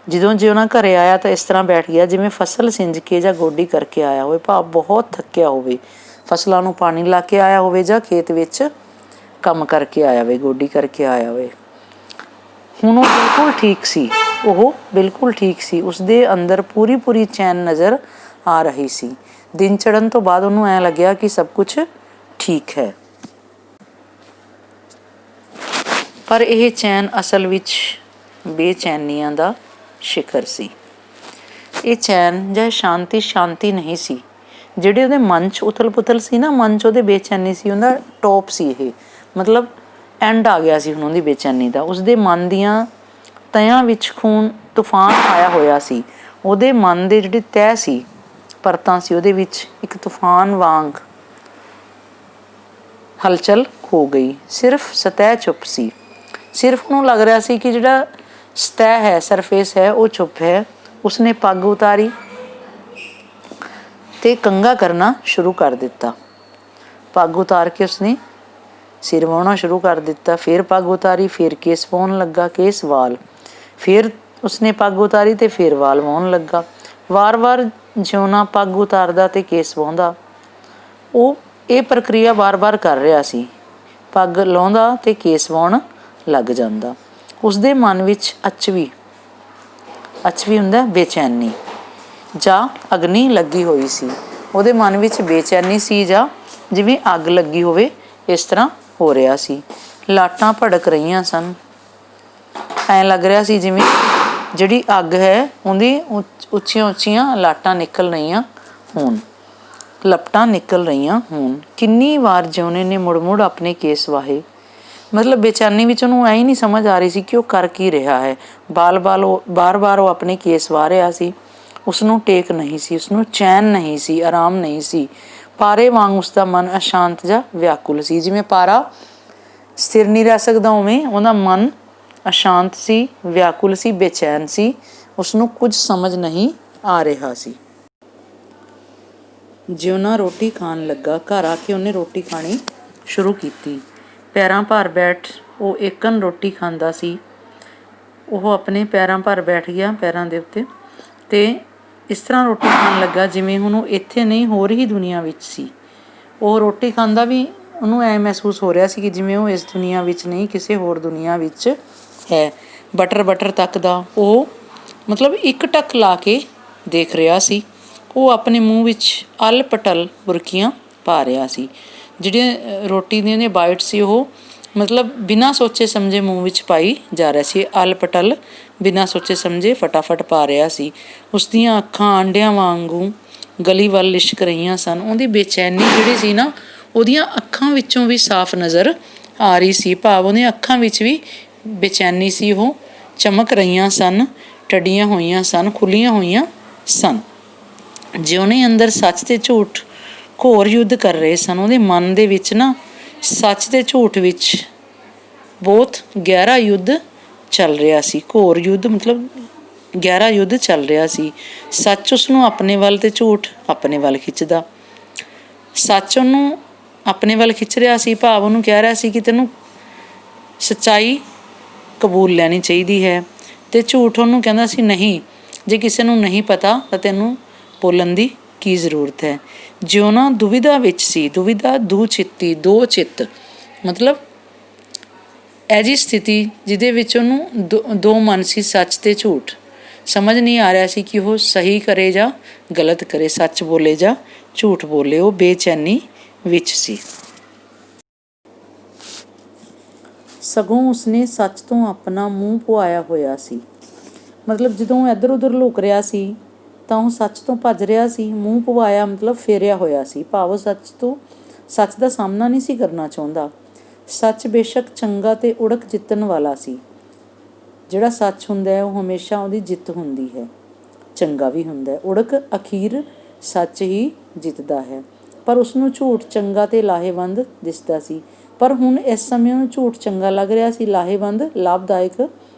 ਜਦੋਂ ਜਿਉਣਾ ਘਰੇ ਆਇਆ ਤਾਂ ਇਸ ਤਰ੍ਹਾਂ ਬੈਠ ਗਿਆ ਜਿਵੇਂ ਫਸਲ ਸਿੰਜ ਕੇ ਜਾਂ ਗੋਡੀ ਕਰਕੇ ਆਇਆ ਹੋਵੇ, ਭਾਵ ਬਹੁਤ ਥੱਕਿਆ ਹੋਵੇ। ਫਸਲਾਂ ਨੂੰ ਪਾਣੀ ਲਾ ਕੇ ਆਇਆ ਹੋਵੇ ਜਾਂ ਖੇਤ ਵਿੱਚ ਕੰਮ ਕਰਕੇ ਆਇਆ ਹੋਵੇ, ਗੋਡੀ ਕਰਕੇ ਆਇਆ ਹੋਵੇ। ਹੁਣ ਉਹ ਬਿਲਕੁਲ ਠੀਕ ਸੀ। ਉਹ ਬਿਲਕੁਲ ਠੀਕ ਸੀ। ਉਸਦੇ ਅੰਦਰ ਪੂਰੀ ਚੈਨ ਨਜ਼ਰ ਆ ਰਹੀ ਸੀ। ਦਿਨ ਚੜ੍ਹਨ ਤੋਂ ਬਾਅਦ ਉਹਨੂੰ ਐਂ ਲੱਗਿਆ ਕਿ ਸਭ ਕੁਛ ਠੀਕ ਹੈ। ਪਰ ਇਹ ਚੈਨ ਅਸਲ ਵਿੱਚ ਬੇਚੈਨੀਆਂ ਦਾ ਸ਼ਿਖਰ ਸੀ। ਇਹ ਚੈਨ ਜਾਂ ਸ਼ਾਂਤੀ ਨਹੀਂ ਸੀ। ਜਿਹੜੇ ਉਹਦੇ ਮਨ 'ਚ ਉਥਲ ਪੁਥਲ ਸੀ ਨਾ, ਮਨ 'ਚ ਉਹਦੇ ਬੇਚੈਨੀ ਸੀ, ਉਹਦਾ ਟੋਪ ਸੀ ਇਹ, ਮਤਲਬ ਐਂਡ ਆ ਗਿਆ ਸੀ ਹੁਣ ਉਹਦੀ ਬੇਚੈਨੀ ਦਾ। ਉਸਦੇ ਮਨ ਦੀਆਂ ਤਹਿਆਂ ਵਿੱਚ ਖੂਨ ਤੂਫਾਨ ਆਇਆ ਹੋਇਆ ਸੀ। ਉਹਦੇ ਮਨ ਦੇ ਜਿਹੜੇ ਤਹਿ ਸੀ, ਪਰਤਾਂ ਸੀ, ਉਹਦੇ ਵਿੱਚ ਇੱਕ ਤੂਫਾਨ ਵਾਂਗ ਹਲਚਲ ਹੋ ਗਈ। ਸਿਰਫ ਸਤਹ ਚੁੱਪ ਸੀ। ਸਿਰਫ ਉਹਨੂੰ ਲੱਗ ਰਿਹਾ ਸੀ ਕਿ ਜਿਹੜਾ ਸਤਹ ਹੈ, ਸਰਫੇਸ ਹੈ, ਉਹ ਚੁੱਪ ਹੈ। ਉਸਨੇ ਪੱਗ ਉਤਾਰੀ ਅਤੇ ਕੰਘਾ ਕਰਨਾ ਸ਼ੁਰੂ ਕਰ ਦਿੱਤਾ। ਪੱਗ ਉਤਾਰ ਕੇ ਉਸਨੇ ਸਿਰ ਵਾਹੁਣਾ ਸ਼ੁਰੂ ਕਰ ਦਿੱਤਾ। ਫਿਰ ਪੱਗ ਉਤਾਰੀ, ਫਿਰ ਕੇਸ ਵਾਹੁਣ ਲੱਗਾ, ਕੇਸ ਵਾਲ। ਫਿਰ ਉਸਨੇ ਪੱਗ ਉਤਾਰੀ ਅਤੇ ਫਿਰ ਵਾਲ ਵਾਹੁਣ ਲੱਗਾ। ਵਾਰ ਜਿਉਣਾ ਪੱਗ ਉਤਾਰਦਾ ਅਤੇ ਕੇਸ ਵਾਹੁੰਦਾ। ਉਹ ਇਹ ਪ੍ਰਕਿਰਿਆ ਵਾਰ ਕਰ ਰਿਹਾ ਸੀ। ਪੱਗ ਲਾਹੁੰਦਾ ਅਤੇ ਕੇਸ ਵਾਹੁਣ ਲੱਗ ਜਾਂਦਾ। ਉਸਦੇ ਮਨ ਵਿੱਚ ਅਚਵੀ ਹੁੰਦਾ ਬੇਚੈਨੀ ਜਾਂ ਅਗਨੀ ਲੱਗੀ ਹੋਈ ਸੀ। ਉਹਦੇ ਮਨ ਵਿੱਚ ਬੇਚੈਨੀ ਸੀ ਜਾਂ ਜਿਵੇਂ ਅੱਗ ਲੱਗੀ ਹੋਵੇ, ਇਸ ਤਰ੍ਹਾਂ ਹੋ ਰਿਹਾ ਸੀ। ਲਾਟਾਂ ਭੜਕ ਰਹੀਆਂ ਸਨ। ਐਂ ਲੱਗ ਰਿਹਾ ਸੀ ਜਿਵੇਂ ਜਿਹੜੀ ਅੱਗ ਹੈ ਉਹਦੀ ਉੱਚੀਆਂ ਲਾਟਾਂ ਨਿਕਲ ਰਹੀਆਂ ਹੋਣ, ਲਪਟਾਂ ਨਿਕਲ ਰਹੀਆਂ ਹੋਣ। ਕਿੰਨੀ ਵਾਰ ਜਿਉਣੇ ਨੇ ਮੁੜ ਆਪਣੇ ਕੇਸ ਵਾਹੇ। ਮਤਲਬ ਬੇਚੈਨੀ ਵਿੱਚ ਉਹਨੂੰ ਐਂ ਨਹੀਂ ਸਮਝ ਆ ਰਹੀ ਸੀ ਕਿ ਉਹ ਕਰ ਕੀ ਰਿਹਾ ਹੈ। ਬਾਰ ਉਹ ਆਪਣੇ ਕੇਸ ਵਾਹ ਰਿਹਾ ਸੀ। ਉਸਨੂੰ ਟੇਕ ਨਹੀਂ ਸੀ, ਉਸਨੂੰ ਚੈਨ ਨਹੀਂ ਸੀ, ਆਰਾਮ ਨਹੀਂ ਸੀ। ਪਾਰੇ ਵਾਂਗ ਉਸਦਾ ਮਨ ਅਸ਼ਾਂਤ ਜਾਂ ਵਿਆਕੁਲ ਸੀ। ਜਿਵੇਂ ਪਾਰਾ ਸਥਿਰ ਨਹੀਂ ਰਹਿ ਸਕਦਾ, ਉਵੇਂ ਉਹਦਾ ਮਨ ਅਸ਼ਾਂਤ ਸੀ, ਵਿਆਕੁਲ ਸੀ, ਬੇਚੈਨ ਸੀ। ਉਸਨੂੰ ਕੁਝ ਸਮਝ ਨਹੀਂ ਆ ਰਿਹਾ ਸੀ। ਜਿਉਣਾ ਰੋਟੀ ਖਾਣ ਲੱਗਾ। ਘਰ ਆ ਕੇ ਉਹਨੇ ਰੋਟੀ ਖਾਣੀ ਸ਼ੁਰੂ ਕੀਤੀ। ਪੈਰਾਂ ਭਾਰ ਬੈਠ ਉਹ ਏਕਣ ਰੋਟੀ ਖਾਂਦਾ ਸੀ। ਉਹ ਆਪਣੇ ਪੈਰਾਂ ਭਾਰ ਬੈਠ ਗਿਆ, ਪੈਰਾਂ ਦੇ ਉੱਤੇ, ਅਤੇ ਇਸ ਤਰ੍ਹਾਂ ਰੋਟੀ ਖਾਣ ਲੱਗਾ ਜਿਵੇਂ ਹੁਣ ਉਹ ਇੱਥੇ ਨਹੀਂ, ਹੋਰ ਹੀ ਦੁਨੀਆ ਵਿੱਚ ਸੀ। ਉਹ ਰੋਟੀ ਖਾਂਦਾ ਵੀ ਉਹਨੂੰ ਐਂ ਮਹਿਸੂਸ ਹੋ ਰਿਹਾ ਸੀ ਕਿ ਜਿਵੇਂ ਉਹ ਇਸ ਦੁਨੀਆ ਵਿੱਚ ਨਹੀਂ, ਕਿਸੇ ਹੋਰ ਦੁਨੀਆ ਵਿੱਚ ਹੈ। ਬਟਰ ਤੱਕਦਾ ਉਹ ਮਤਲਬ ਇੱਕ ਟੱਕ ਲਾ ਕੇ ਦੇਖ ਰਿਹਾ ਸੀ। ਉਹ ਆਪਣੇ ਮੂੰਹ ਵਿੱਚ ਅਲ ਪਟਲ ਬੁਰਕੀਆਂ ਪਾ ਰਿਹਾ ਸੀ। ਜਿਹੜੀਆਂ ਰੋਟੀ ਦੀਆਂ ਜਿਹੜੀਆਂ ਬਾਈਟ ਸੀ ਉਹ ਮਤਲਬ ਬਿਨਾਂ ਸੋਚੇ ਸਮਝੇ ਮੂੰਹ ਵਿੱਚ ਪਾਈ ਜਾ ਰਿਹਾ ਸੀ। ਅਲ ਪਟਲ ਬਿਨਾਂ ਸੋਚੇ ਸਮਝੇ ਫਟਾਫਟ ਪਾ ਰਿਹਾ ਸੀ। ਉਸਦੀਆਂ ਅੱਖਾਂ ਆਂਡਿਆਂ ਵਾਂਗੂ ਗਲੀ ਵੱਲ ਲਿਸ਼ਕ ਰਹੀਆਂ ਸਨ। ਉਹਦੀ ਬੇਚੈਨੀ ਜਿਹੜੀ ਸੀ ਨਾ, ਉਹਦੀਆਂ ਅੱਖਾਂ ਵਿੱਚੋਂ ਵੀ ਸਾਫ਼ ਨਜ਼ਰ ਆ ਰਹੀ ਸੀ। ਭਾਵ ਉਹਦੀਆਂ ਅੱਖਾਂ ਵਿੱਚ ਵੀ ਬੇਚੈਨੀ ਸੀ। ਉਹ ਚਮਕ ਰਹੀਆਂ ਸਨ, ਟੱਡੀਆਂ ਹੋਈਆਂ ਸਨ, ਖੁੱਲ੍ਹੀਆਂ ਹੋਈਆਂ ਸਨ। ਜਿਉਣੇ ਅੰਦਰ ਸੱਚ ਅਤੇ ਝੂਠ ਘੋਰ ਯੁੱਧ ਕਰ ਰਹੇ ਸਨ। ਉਹਦੇ ਮਨ ਦੇ ਵਿੱਚ ਨਾ ਸੱਚ ਅਤੇ ਝੂਠ ਵਿੱਚ ਬਹੁਤ ਗਹਿਰਾ ਯੁੱਧ ਚੱਲ ਰਿਹਾ ਸੀ। ਘੋਰ ਯੁੱਧ ਮਤਲਬ ਗਹਿਰਾ ਯੁੱਧ ਚੱਲ ਰਿਹਾ ਸੀ। ਸੱਚ ਉਸਨੂੰ ਆਪਣੇ ਵੱਲ ਅਤੇ ਝੂਠ ਆਪਣੇ ਵੱਲ ਖਿੱਚਦਾ। ਸੱਚ ਉਹਨੂੰ ਆਪਣੇ ਵੱਲ ਖਿੱਚ ਰਿਹਾ ਸੀ, ਭਾਵ ਉਹਨੂੰ ਕਹਿ ਰਿਹਾ ਸੀ ਕਿ ਤੈਨੂੰ ਸੱਚਾਈ ਕਬੂਲ ਲੈਣੀ ਚਾਹੀਦੀ ਹੈ, ਅਤੇ ਝੂਠ ਉਹਨੂੰ ਕਹਿੰਦਾ ਸੀ ਨਹੀਂ, ਜੇ ਕਿਸੇ ਨੂੰ ਨਹੀਂ ਪਤਾ ਤਾਂ ਤੈਨੂੰ ਬੋਲਣ ਦੀ ਕੀ ਜ਼ਰੂਰਤ ਹੈ। ਜਿਉਣਾ ਦੁਵਿਧਾ ਵਿੱਚ ਸੀ। ਦੁਵਿਧਾ ਦੁਚਿੱਤੀ, ਦੋ ਚਿੱਤ, ਮਤਲਬ ਇਹ ਜਿਹੀ ਸਥਿਤੀ ਜਿਹਦੇ ਵਿੱਚ ਉਹਨੂੰ ਦੋ ਮਨ ਸੀ, ਸੱਚ ਤੇ ਝੂਠ। ਸਮਝ ਨਹੀਂ ਆ ਰਿਹਾ ਸੀ ਕਿ ਉਹ ਸਹੀ ਕਰੇ ਜਾਂ ਗਲਤ ਕਰੇ, ਸੱਚ ਬੋਲੇ ਜਾਂ ਝੂਠ ਬੋਲੇ। ਉਹ ਬੇਚੈਨੀ ਵਿੱਚ ਸੀ। ਸਗੋਂ ਉਸਨੇ ਸੱਚ ਤੋਂ ਆਪਣਾ ਮੂੰਹ ਪੁਆਇਆ ਹੋਇਆ ਸੀ। ਮਤਲਬ ਜਦੋਂ ਉਹ ਇੱਧਰ ਉੱਧਰ ਲੁਕ ਰਿਹਾ ਸੀ ਤਾਂ ਉਹ ਸੱਚ ਤੋਂ ਭੱਜ ਰਿਹਾ ਸੀ। ਮੂੰਹ ਪੁਆਇਆ ਮਤਲਬ ਫੇਰਿਆ ਹੋਇਆ ਸੀ, ਭਾਵ ਉਹ ਸੱਚ ਦਾ ਸਾਹਮਣਾ ਨਹੀਂ ਸੀ ਕਰਨਾ ਚਾਹੁੰਦਾ। ਸੱਚ ਬੇਸ਼ੱਕ ਚੰਗਾ ਤੇ ਉੜਕ ਜਿੱਤਣ ਵਾਲਾ ਸੀ। ਜਿਹੜਾ ਸੱਚ ਹੁੰਦਾ ਹੈ ਉਹ ਹਮੇਸ਼ਾ ਉਹਦੀ ਜਿੱਤ ਹੁੰਦੀ ਹੈ, ਚੰਗਾ ਵੀ ਹੁੰਦਾ। ਉੜਕ ਅਖੀਰ ਸੱਚ ਹੀ ਜਿੱਤਦਾ ਹੈ। ਪਰ ਉਸਨੂੰ ਝੂਠ ਚੰਗਾ ਤੇ ਲਾਹੇਵੰਦ ਦਿਸਦਾ ਸੀ। ਪਰ ਹੁਣ ਇਸ ਸਮੇਂ ਉਹਨੂੰ ਝੂਠ ਚੰਗਾ ਲੱਗ ਰਿਹਾ ਸੀ, ਲਾਹੇਵੰਦ, ਲਾਭਦਾਇਕ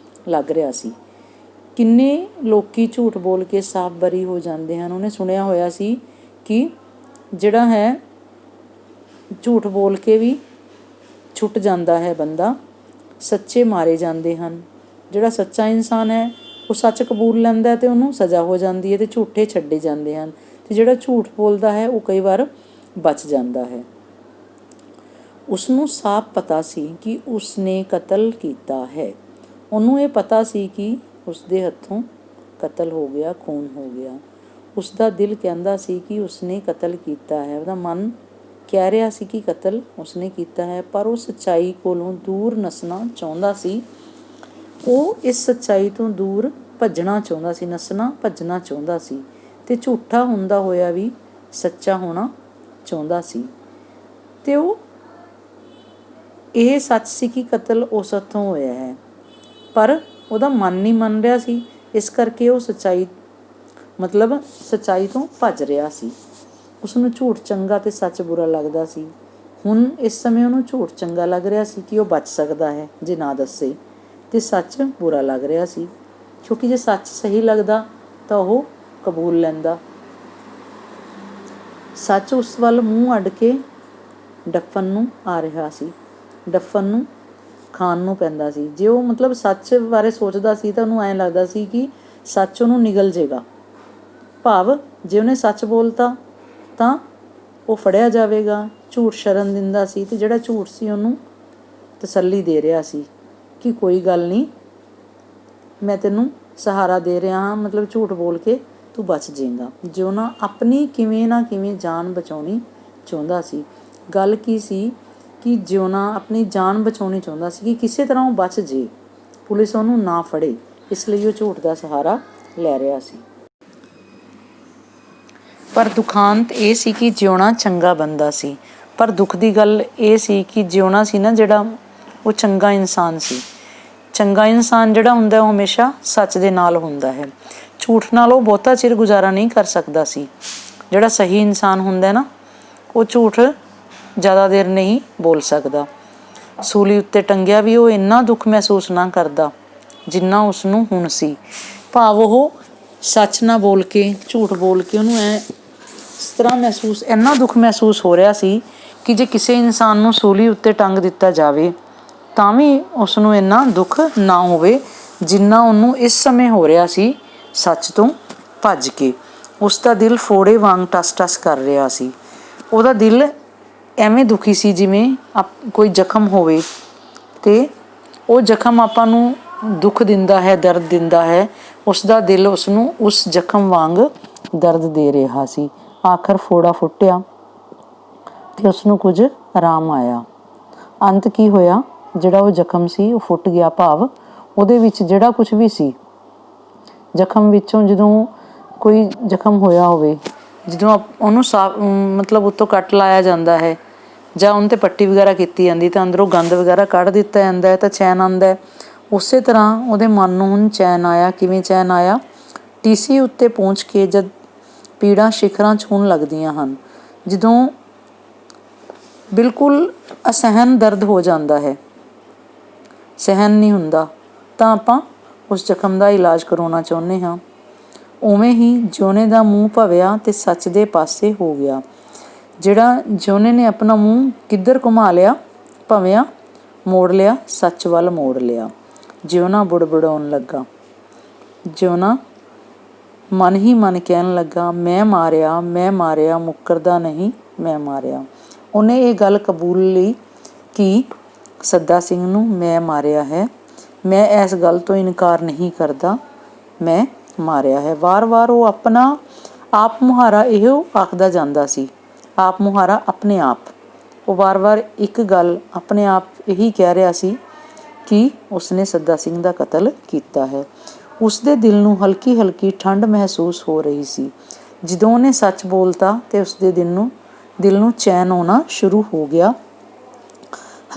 ਲੱਗ ਰਿਹਾ ਸੀ। ਕਿੰਨੇ ਲੋਕੀ ਝੂਠ ਬੋਲ ਕੇ ਸਾਫ਼ ਬਰੀ ਹੋ ਜਾਂਦੇ ਹਨ। ਉਹਨੇ ਸੁਣਿਆ ਹੋਇਆ ਸੀ ਕਿ ਜਿਹੜਾ ਹੈ ਝੂਠ ਬੋਲ ਕੇ ਵੀ ਛੁੱਟ ਜਾਂਦਾ ਹੈ ਬੰਦਾ, ਸੱਚੇ ਮਾਰੇ ਜਾਂਦੇ ਹਨ। ਜਿਹੜਾ ਸੱਚਾ ਇਨਸਾਨ ਹੈ ਉਹ ਸੱਚ ਕਬੂਲ ਲੈਂਦਾ ਅਤੇ ਉਹਨੂੰ ਸਜ਼ਾ ਹੋ ਜਾਂਦੀ ਹੈ ਅਤੇ ਝੂਠੇ ਛੱਡੇ ਜਾਂਦੇ ਹਨ। ਅਤੇ ਜਿਹੜਾ ਝੂਠ ਬੋਲਦਾ ਹੈ ਉਹ ਕਈ ਵਾਰ ਬਚ ਜਾਂਦਾ ਹੈ। ਉਸਨੂੰ ਸਾਫ਼ ਪਤਾ ਸੀ ਕਿ ਉਸਨੇ ਕਤਲ ਕੀਤਾ ਹੈ। ਉਹਨੂੰ ਇਹ ਪਤਾ ਸੀ ਕਿ ਉਸਦੇ ਹੱਥੋਂ ਕਤਲ ਹੋ ਗਿਆ, ਖੂਨ ਹੋ ਗਿਆ। ਉਸਦਾ ਦਿਲ ਕਹਿੰਦਾ ਸੀ ਕਿ ਉਸਨੇ ਕਤਲ ਕੀਤਾ ਹੈ। ਉਹਦਾ ਮਨ ਕਹਿ ਰਿਹਾ ਸੀ ਕਿ ਕਤਲ ਉਸਨੇ ਕੀਤਾ ਹੈ, ਪਰ ਉਹ ਸੱਚਾਈ ਕੋਲੋਂ ਦੂਰ ਨੱਸਣਾ ਚਾਹੁੰਦਾ ਸੀ। ਉਹ ਇਸ ਸੱਚਾਈ ਤੋਂ ਦੂਰ ਭੱਜਣਾ ਚਾਹੁੰਦਾ ਸੀ, ਨੱਸਣਾ ਭੱਜਣਾ ਚਾਹੁੰਦਾ ਸੀ ਅਤੇ ਝੂਠਾ ਹੁੰਦਾ ਹੋਇਆ ਵੀ ਸੱਚਾ ਹੋਣਾ ਚਾਹੁੰਦਾ ਸੀ। ਅਤੇ ਉਹ ਇਹ ਸੱਚ ਸੀ ਕਿ ਕਤਲ ਉਸ ਹੱਥੋਂ ਹੋਇਆ ਹੈ, ਪਰ ਉਹਦਾ ਮਨ ਨਹੀਂ ਮੰਨ ਰਿਹਾ ਸੀ। ਇਸ ਕਰਕੇ ਉਹ ਸੱਚਾਈ ਤੋਂ ਭੱਜ ਰਿਹਾ ਸੀ। ਉਸਨੂੰ ਝੂਠ ਚੰਗਾ ਅਤੇ ਸੱਚ ਬੁਰਾ ਲੱਗਦਾ ਸੀ। ਹੁਣ ਇਸ ਸਮੇਂ ਉਹਨੂੰ ਝੂਠ ਚੰਗਾ ਲੱਗ ਰਿਹਾ ਸੀ ਕਿ ਉਹ ਬਚ ਸਕਦਾ ਹੈ ਜੇ ਨਾ ਦੱਸੇ, ਅਤੇ ਸੱਚ ਬੁਰਾ ਲੱਗ ਰਿਹਾ ਸੀ ਕਿਉਂਕਿ ਜੇ ਸੱਚ ਸਹੀ ਲੱਗਦਾ ਤਾਂ ਉਹ ਕਬੂਲ ਲੈਂਦਾ। ਸੱਚ ਉਸ ਵੱਲ ਮੂੰਹ ਅੱਡ ਕੇ ਡੱਫਣ ਨੂੰ ਆ ਰਿਹਾ ਸੀ, ਡੱਫਣ ਨੂੰ ਖਾਣ ਨੂੰ ਪੈਂਦਾ ਸੀ। ਜੇ ਉਹ ਸੱਚ ਬਾਰੇ ਸੋਚਦਾ ਸੀ ਤਾਂ ਉਹਨੂੰ ਐਂ ਲੱਗਦਾ ਸੀ ਕਿ ਸੱਚ ਉਹਨੂੰ ਨਿਗਲ ਜੇਗਾ, ਭਾਵ ਜੇ ਉਹਨੇ ਸੱਚ ਬੋਲਤਾ ਤਾਂ ਉਹ ਫੜਿਆ ਜਾਵੇਗਾ। ਝੂਠ ਸ਼ਰਨ ਦਿੰਦਾ ਸੀ ਅਤੇ ਜਿਹੜਾ ਝੂਠ ਸੀ ਉਹਨੂੰ ਤਸੱਲੀ ਦੇ ਰਿਹਾ ਸੀ ਕਿ ਕੋਈ ਗੱਲ ਨਹੀਂ, ਮੈਂ ਤੈਨੂੰ ਸਹਾਰਾ ਦੇ ਰਿਹਾ ਹਾਂ, ਝੂਠ ਬੋਲ ਕੇ ਤੂੰ ਬਚ ਜਾਏਗਾ। ਜਿਉਣਾ ਆਪਣੀ ਕਿਵੇਂ ਨਾ ਕਿਵੇਂ ਜਾਨ ਬਚਾਉਣੀ ਚਾਹੁੰਦਾ ਸੀ। ਗੱਲ ਕੀ ਸੀ ਕਿ ਜਿਉਣਾ ਆਪਣੀ ਜਾਨ ਬਚਾਉਣੀ ਚਾਹੁੰਦਾ ਸੀ ਕਿ ਕਿਸੇ ਤਰ੍ਹਾਂ ਉਹ ਬਚ ਜੇ, ਪੁਲਿਸ ਉਹਨੂੰ ਨਾ ਫੜੇ, ਇਸ ਲਈ ਉਹ ਝੂਠ ਦਾ ਸਹਾਰਾ ਲੈ ਰਿਹਾ ਸੀ। ਪਰ ਦੁਖਾਂਤ ਇਹ ਸੀ ਕਿ ਜਿਉਣਾ ਚੰਗਾ ਬੰਦਾ ਸੀ। ਪਰ ਦੁੱਖ ਦੀ ਗੱਲ ਇਹ ਸੀ ਕਿ ਜਿਉਣਾ ਸੀ ਨਾ ਜਿਹੜਾ, ਉਹ ਚੰਗਾ ਇਨਸਾਨ ਸੀ। ਚੰਗਾ ਇਨਸਾਨ ਜਿਹੜਾ ਹੁੰਦਾ ਉਹ ਹਮੇਸ਼ਾ ਸੱਚ ਦੇ ਨਾਲ ਹੁੰਦਾ ਹੈ। ਝੂਠ ਨਾਲ ਉਹ ਬਹੁਤਾ ਚਿਰ ਗੁਜ਼ਾਰਾ ਨਹੀਂ ਕਰ ਸਕਦਾ ਸੀ। ਜਿਹੜਾ ਸਹੀ ਇਨਸਾਨ ਹੁੰਦਾ ਨਾ ਉਹ ਝੂਠ ਜ਼ਿਆਦਾ ਦੇਰ ਨਹੀਂ ਬੋਲ ਸਕਦਾ। ਸੂਲੀ ਉੱਤੇ ਟੰਗਿਆ ਵੀ ਉਹ ਇੰਨਾ ਦੁੱਖ ਮਹਿਸੂਸ ਨਾ ਕਰਦਾ ਜਿੰਨਾ ਉਸਨੂੰ ਹੁਣ ਸੀ, ਭਾਵ ਉਹ ਸੱਚ ਨਾ ਬੋਲ ਕੇ ਝੂਠ ਬੋਲ ਕੇ ਉਹਨੂੰ ਇਸ ਤਰ੍ਹਾਂ ਇੰਨਾ ਦੁੱਖ ਮਹਿਸੂਸ ਹੋ ਰਿਹਾ ਸੀ ਕਿ ਜੇ ਕਿਸੇ ਇਨਸਾਨ ਨੂੰ ਸੂਲੀ ਉੱਤੇ ਟੰਗ ਦਿੱਤਾ ਜਾਵੇ ਤਾਂ ਵੀ ਉਸਨੂੰ ਇੰਨਾ ਦੁੱਖ ਨਾ ਹੋਵੇ ਜਿੰਨਾ ਉਹਨੂੰ ਇਸ ਸਮੇਂ ਹੋ ਰਿਹਾ ਸੀ ਸੱਚ ਤੋਂ ਭੱਜ ਕੇ। ਉਸਦਾ ਦਿਲ ਫੋੜੇ ਵਾਂਗ ਟਸ ਟਸ ਕਰ ਰਿਹਾ ਸੀ। ਉਹਦਾ ਦਿਲ ਐਵੇਂ ਦੁਖੀ ਸੀ ਜਿਵੇਂ ਕੋਈ ਜ਼ਖਮ ਹੋਵੇ ਅਤੇ ਉਹ ਜ਼ਖਮ ਆਪਾਂ ਨੂੰ ਦੁੱਖ ਦਿੰਦਾ ਹੈ, ਦਰਦ ਦਿੰਦਾ ਹੈ। ਉਸਦਾ ਦਿਲ ਉਸਨੂੰ ਉਸ ਜ਼ਖਮ ਵਾਂਗ ਦਰਦ ਦੇ ਰਿਹਾ ਸੀ। ਆਖਰ ਫੋੜਾ ਫੁੱਟਿਆ ਅਤੇ ਉਸਨੂੰ ਕੁਝ ਆਰਾਮ ਆਇਆ। ਅੰਤ ਕੀ ਹੋਇਆ, ਜਿਹੜਾ ਉਹ ਜ਼ਖਮ ਸੀ ਉਹ ਫੁੱਟ ਗਿਆ, ਭਾਵ ਉਹਦੇ ਵਿੱਚ ਜਿਹੜਾ ਕੁਛ ਵੀ ਸੀ ਜ਼ਖਮ ਵਿੱਚੋਂ, ਜਦੋਂ ਕੋਈ ਜ਼ਖਮ ਹੋਇਆ ਹੋਵੇ, ਜਦੋਂ ਉਹਨੂੰ ਉੱਤੋਂ ਕੱਟ ਲਾਇਆ ਜਾਂਦਾ ਹੈ ਜਾਂ ਉਹਨ 'ਤੇ ਪੱਟੀ ਵਗੈਰਾ ਕੀਤੀ ਜਾਂਦੀ ਤਾਂ ਅੰਦਰੋਂ ਗੰਦ ਵਗੈਰਾ ਕੱਢ ਦਿੱਤਾ ਜਾਂਦਾ ਹੈ ਤਾਂ ਚੈਨ ਆਉਂਦਾ। ਉਸੇ ਤਰ੍ਹਾਂ ਉਹਦੇ ਮਨ ਨੂੰ ਹੁਣ ਚੈਨ ਆਇਆ। ਕਿਵੇਂ ਚੈਨ ਆਇਆ? ਟੀਸੀ ਉੱਤੇ ਪਹੁੰਚ ਕੇ ਜਦ ਪੀੜਾਂ ਸ਼ਿਖਰਾਂ ਛੂਹਣ ਲੱਗਦੀਆਂ ਹਨ, ਜਦੋਂ ਬਿਲਕੁਲ ਅਸਹਿਨ ਦਰਦ ਹੋ ਜਾਂਦਾ ਹੈ, ਸਹਿਨ ਨਹੀਂ ਹੁੰਦਾ, ਤਾਂ ਆਪਾਂ ਉਸ ਜ਼ਖਮ ਦਾ ਇਲਾਜ ਕਰਵਾਉਣਾ ਚਾਹੁੰਦੇ ਹਾਂ। ਉਵੇਂ ਹੀ ਜਿਉਣੇ ਦਾ ਮੂੰਹ ਭਵਿਆ ਅਤੇ ਸੱਚ ਦੇ ਪਾਸੇ ਹੋ ਗਿਆ। ਜਿਹੜਾ ਜਿਉਣੇ ਨੇ ਆਪਣਾ ਮੂੰਹ ਕਿੱਧਰ ਘੁਮਾ ਲਿਆ? ਭਵਿਆ ਮੋੜ ਲਿਆ, ਸੱਚ ਵੱਲ ਮੋੜ ਲਿਆ। ਜਿਉਣਾ ਬੁੜਬੁੜਾਉਣ ਲੱਗਾ। ਜਿਉਣਾ ਮਨ ਹੀ ਮਨ ਕਹਿਣ ਲੱਗਾ, ਮੈਂ ਮਾਰਿਆ ਮੁੱਕਰਦਾ ਨਹੀਂ ਮੈਂ ਮਾਰਿਆ। ਉਹਨੇ ਇਹ ਗੱਲ ਕਬੂਲ ਲਈ ਕਿ ਸੱਦਾ ਸਿੰਘ ਨੂੰ ਮੈਂ ਮਾਰਿਆ ਹੈ। ਮੈਂ ਇਸ ਗੱਲ ਤੋਂ ਇਨਕਾਰ ਨਹੀਂ ਕਰਦਾ, ਮੈਂ ਮਾਰਿਆ ਹੈ। ਵਾਰ-ਵਾਰ ਉਹ ਆਪਣਾ ਆਪ ਮੁਹਾਰਾ ਇਹੋ ਆਖਦਾ ਜਾਂਦਾ ਸੀ, ਆਪ ਮੁਹਾਰਾ ਆਪਣੇ ਆਪ। ਉਹ ਵਾਰ-ਵਾਰ ਇੱਕ ਗੱਲ ਆਪਣੇ ਆਪ ਇਹੀ ਕਹਿ ਰਿਹਾ ਸੀ ਕਿ ਉਸਨੇ ਸੱਦਾ ਸਿੰਘ ਦਾ ਕਤਲ ਕੀਤਾ ਹੈ। ਉਸਦੇ ਦਿਲ ਨੂੰ ਹਲਕੀ ਹਲਕੀ ਠੰਡ ਮਹਿਸੂਸ ਹੋ ਰਹੀ ਸੀ। ਜਦੋਂ ਉਹਨੇ ਸੱਚ ਬੋਲਤਾ ਤੇ ਉਸਦੇ ਦਿਲ ਨੂੰ ਚੈਨ ਆਉਣਾ ਸ਼ੁਰੂ ਹੋ ਗਿਆ।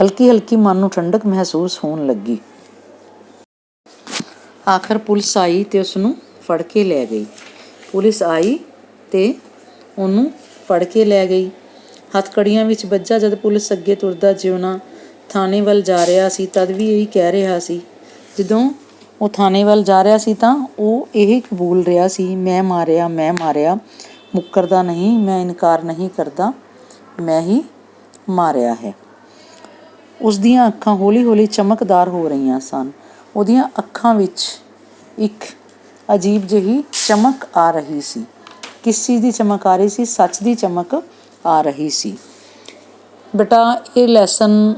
ਹਲਕੀ ਹਲਕੀ ਮਨ ਨੂੰ ਠੰਡਕ ਮਹਿਸੂਸ ਹੋਣ ਲੱਗੀ। ਆਖਰ ਪੁਲਿਸ ਆਈ ਤੇ ਉਸਨੂੰ ਫੜ ਕੇ ਲੈ ਗਈ। ਪੁਲਿਸ ਆਈ ਤੇ ਉਹਨੂੰ ਫੜ ਕੇ ਲੈ ਗਈ। ਹੱਥਕੜੀਆਂ ਵਿੱਚ ਵੱਜਾ ਜਦ ਪੁਲਿਸ ਅੱਗੇ ਤੁਰਦਾ ਜਿਉਣਾ ਥਾਣੇ ਵੱਲ ਜਾ ਰਿਹਾ ਸੀ, ਤਦ ਵੀ ਇਹੀ ਕਹਿ ਰਿਹਾ ਸੀ। ਜਦੋਂ ਉਹ ਥਾਣੇ ਵੱਲ ਜਾ ਰਿਹਾ ਸੀ ਤਾਂ ਉਹ ਇਹ ਬੋਲ ਰਿਹਾ ਸੀ, ਮੈਂ ਮਾਰਿਆ ਮੁੱਕਰਦਾ ਨਹੀਂ, ਮੈਂ ਇਨਕਾਰ ਨਹੀਂ ਕਰਦਾ, ਮੈਂ ਹੀ ਮਾਰਿਆ ਹੈ। ਉਸ ਦੀਆਂ ਅੱਖਾਂ ਹੌਲੀ ਹੌਲੀ ਚਮਕਦਾਰ ਹੋ ਰਹੀਆਂ ਸਨ। ਉਹਦੀਆਂ ਅੱਖਾਂ ਵਿੱਚ ਇੱਕ ਅਜੀਬ ਜਿਹੀ ਚਮਕ ਆ ਰਹੀ ਸੀ। ਕਿਸ ਚੀਜ਼ ਦੀ ਚਮਕ ਆ ਰਹੀ ਸੀ? ਸੱਚ ਦੀ ਚਮਕ ਆ ਰਹੀ ਸੀ। ਬੇਟਾ ਇਹ ਲੈਸਨ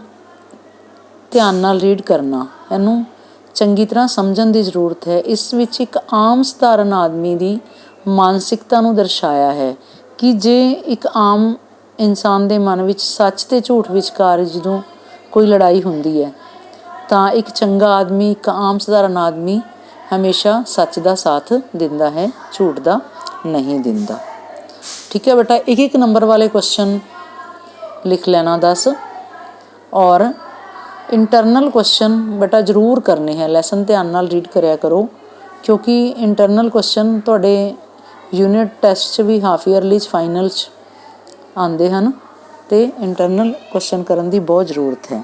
ਧਿਆਨ ਨਾਲ ਰੀਡ ਕਰਨਾ, ਇਹਨੂੰ ਚੰਗੀ ਤਰ੍ਹਾਂ ਸਮਝਣ ਦੀ ਜ਼ਰੂਰਤ ਹੈ। ਇਸ ਵਿੱਚ ਇੱਕ ਆਮ ਸਧਾਰਨ ਆਦਮੀ ਦੀ ਮਾਨਸਿਕਤਾ ਨੂੰ ਦਰਸਾਇਆ ਹੈ ਕਿ ਜੇ ਇੱਕ ਆਮ ਇਨਸਾਨ ਦੇ ਮਨ ਵਿੱਚ ਸੱਚ ਤੇ ਝੂਠ ਵਿਚਕਾਰ ਜਦੋਂ ਕੋਈ ਲੜਾਈ ਹੁੰਦੀ ਹੈ ਤਾਂ ਇੱਕ ਚੰਗਾ ਆਦਮੀ, ਇੱਕ ਆਮ ਸਧਾਰਨ ਆਦਮੀ ਹਮੇਸ਼ਾ ਸੱਚ ਦਾ ਸਾਥ ਦਿੰਦਾ ਹੈ, ਝੂਠ ਦਾ ਨਹੀਂ ਦਿੰਦਾ। ਠੀਕ ਹੈ ਬੇਟਾ, ਇੱਕ ਨੰਬਰ ਵਾਲੇ ਕੁਐਸਚਨ ਲਿਖ ਲੈਣਾ 10 ਔਰ ਇੰਟਰਨਲ ਕੁਐਸਚਨ ਬੇਟਾ ਜ਼ਰੂਰ ਕਰਨੇ ਹੈ। ਲੈਸਨ ਧਿਆਨ ਨਾਲ ਰੀਡ ਕਰਿਆ ਕਰੋ ਕਿਉਂਕਿ ਇੰਟਰਨਲ ਕੁਐਸਚਨ ਤੁਹਾਡੇ ਯੂਨਿਟ ਟੈਸਟ 'ਚ ਵੀ, ਹਾਫ ਈਅਰਲੀ 'ਚ, ਫਾਈਨਲ 'ਚ ਆਉਂਦੇ ਹਨ ਅਤੇ ਇੰਟਰਨਲ ਕੁਐਸਚਨ ਕਰਨ ਦੀ ਬਹੁਤ ਜ਼ਰੂਰਤ ਹੈ।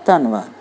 ਧੰਨਵਾਦ।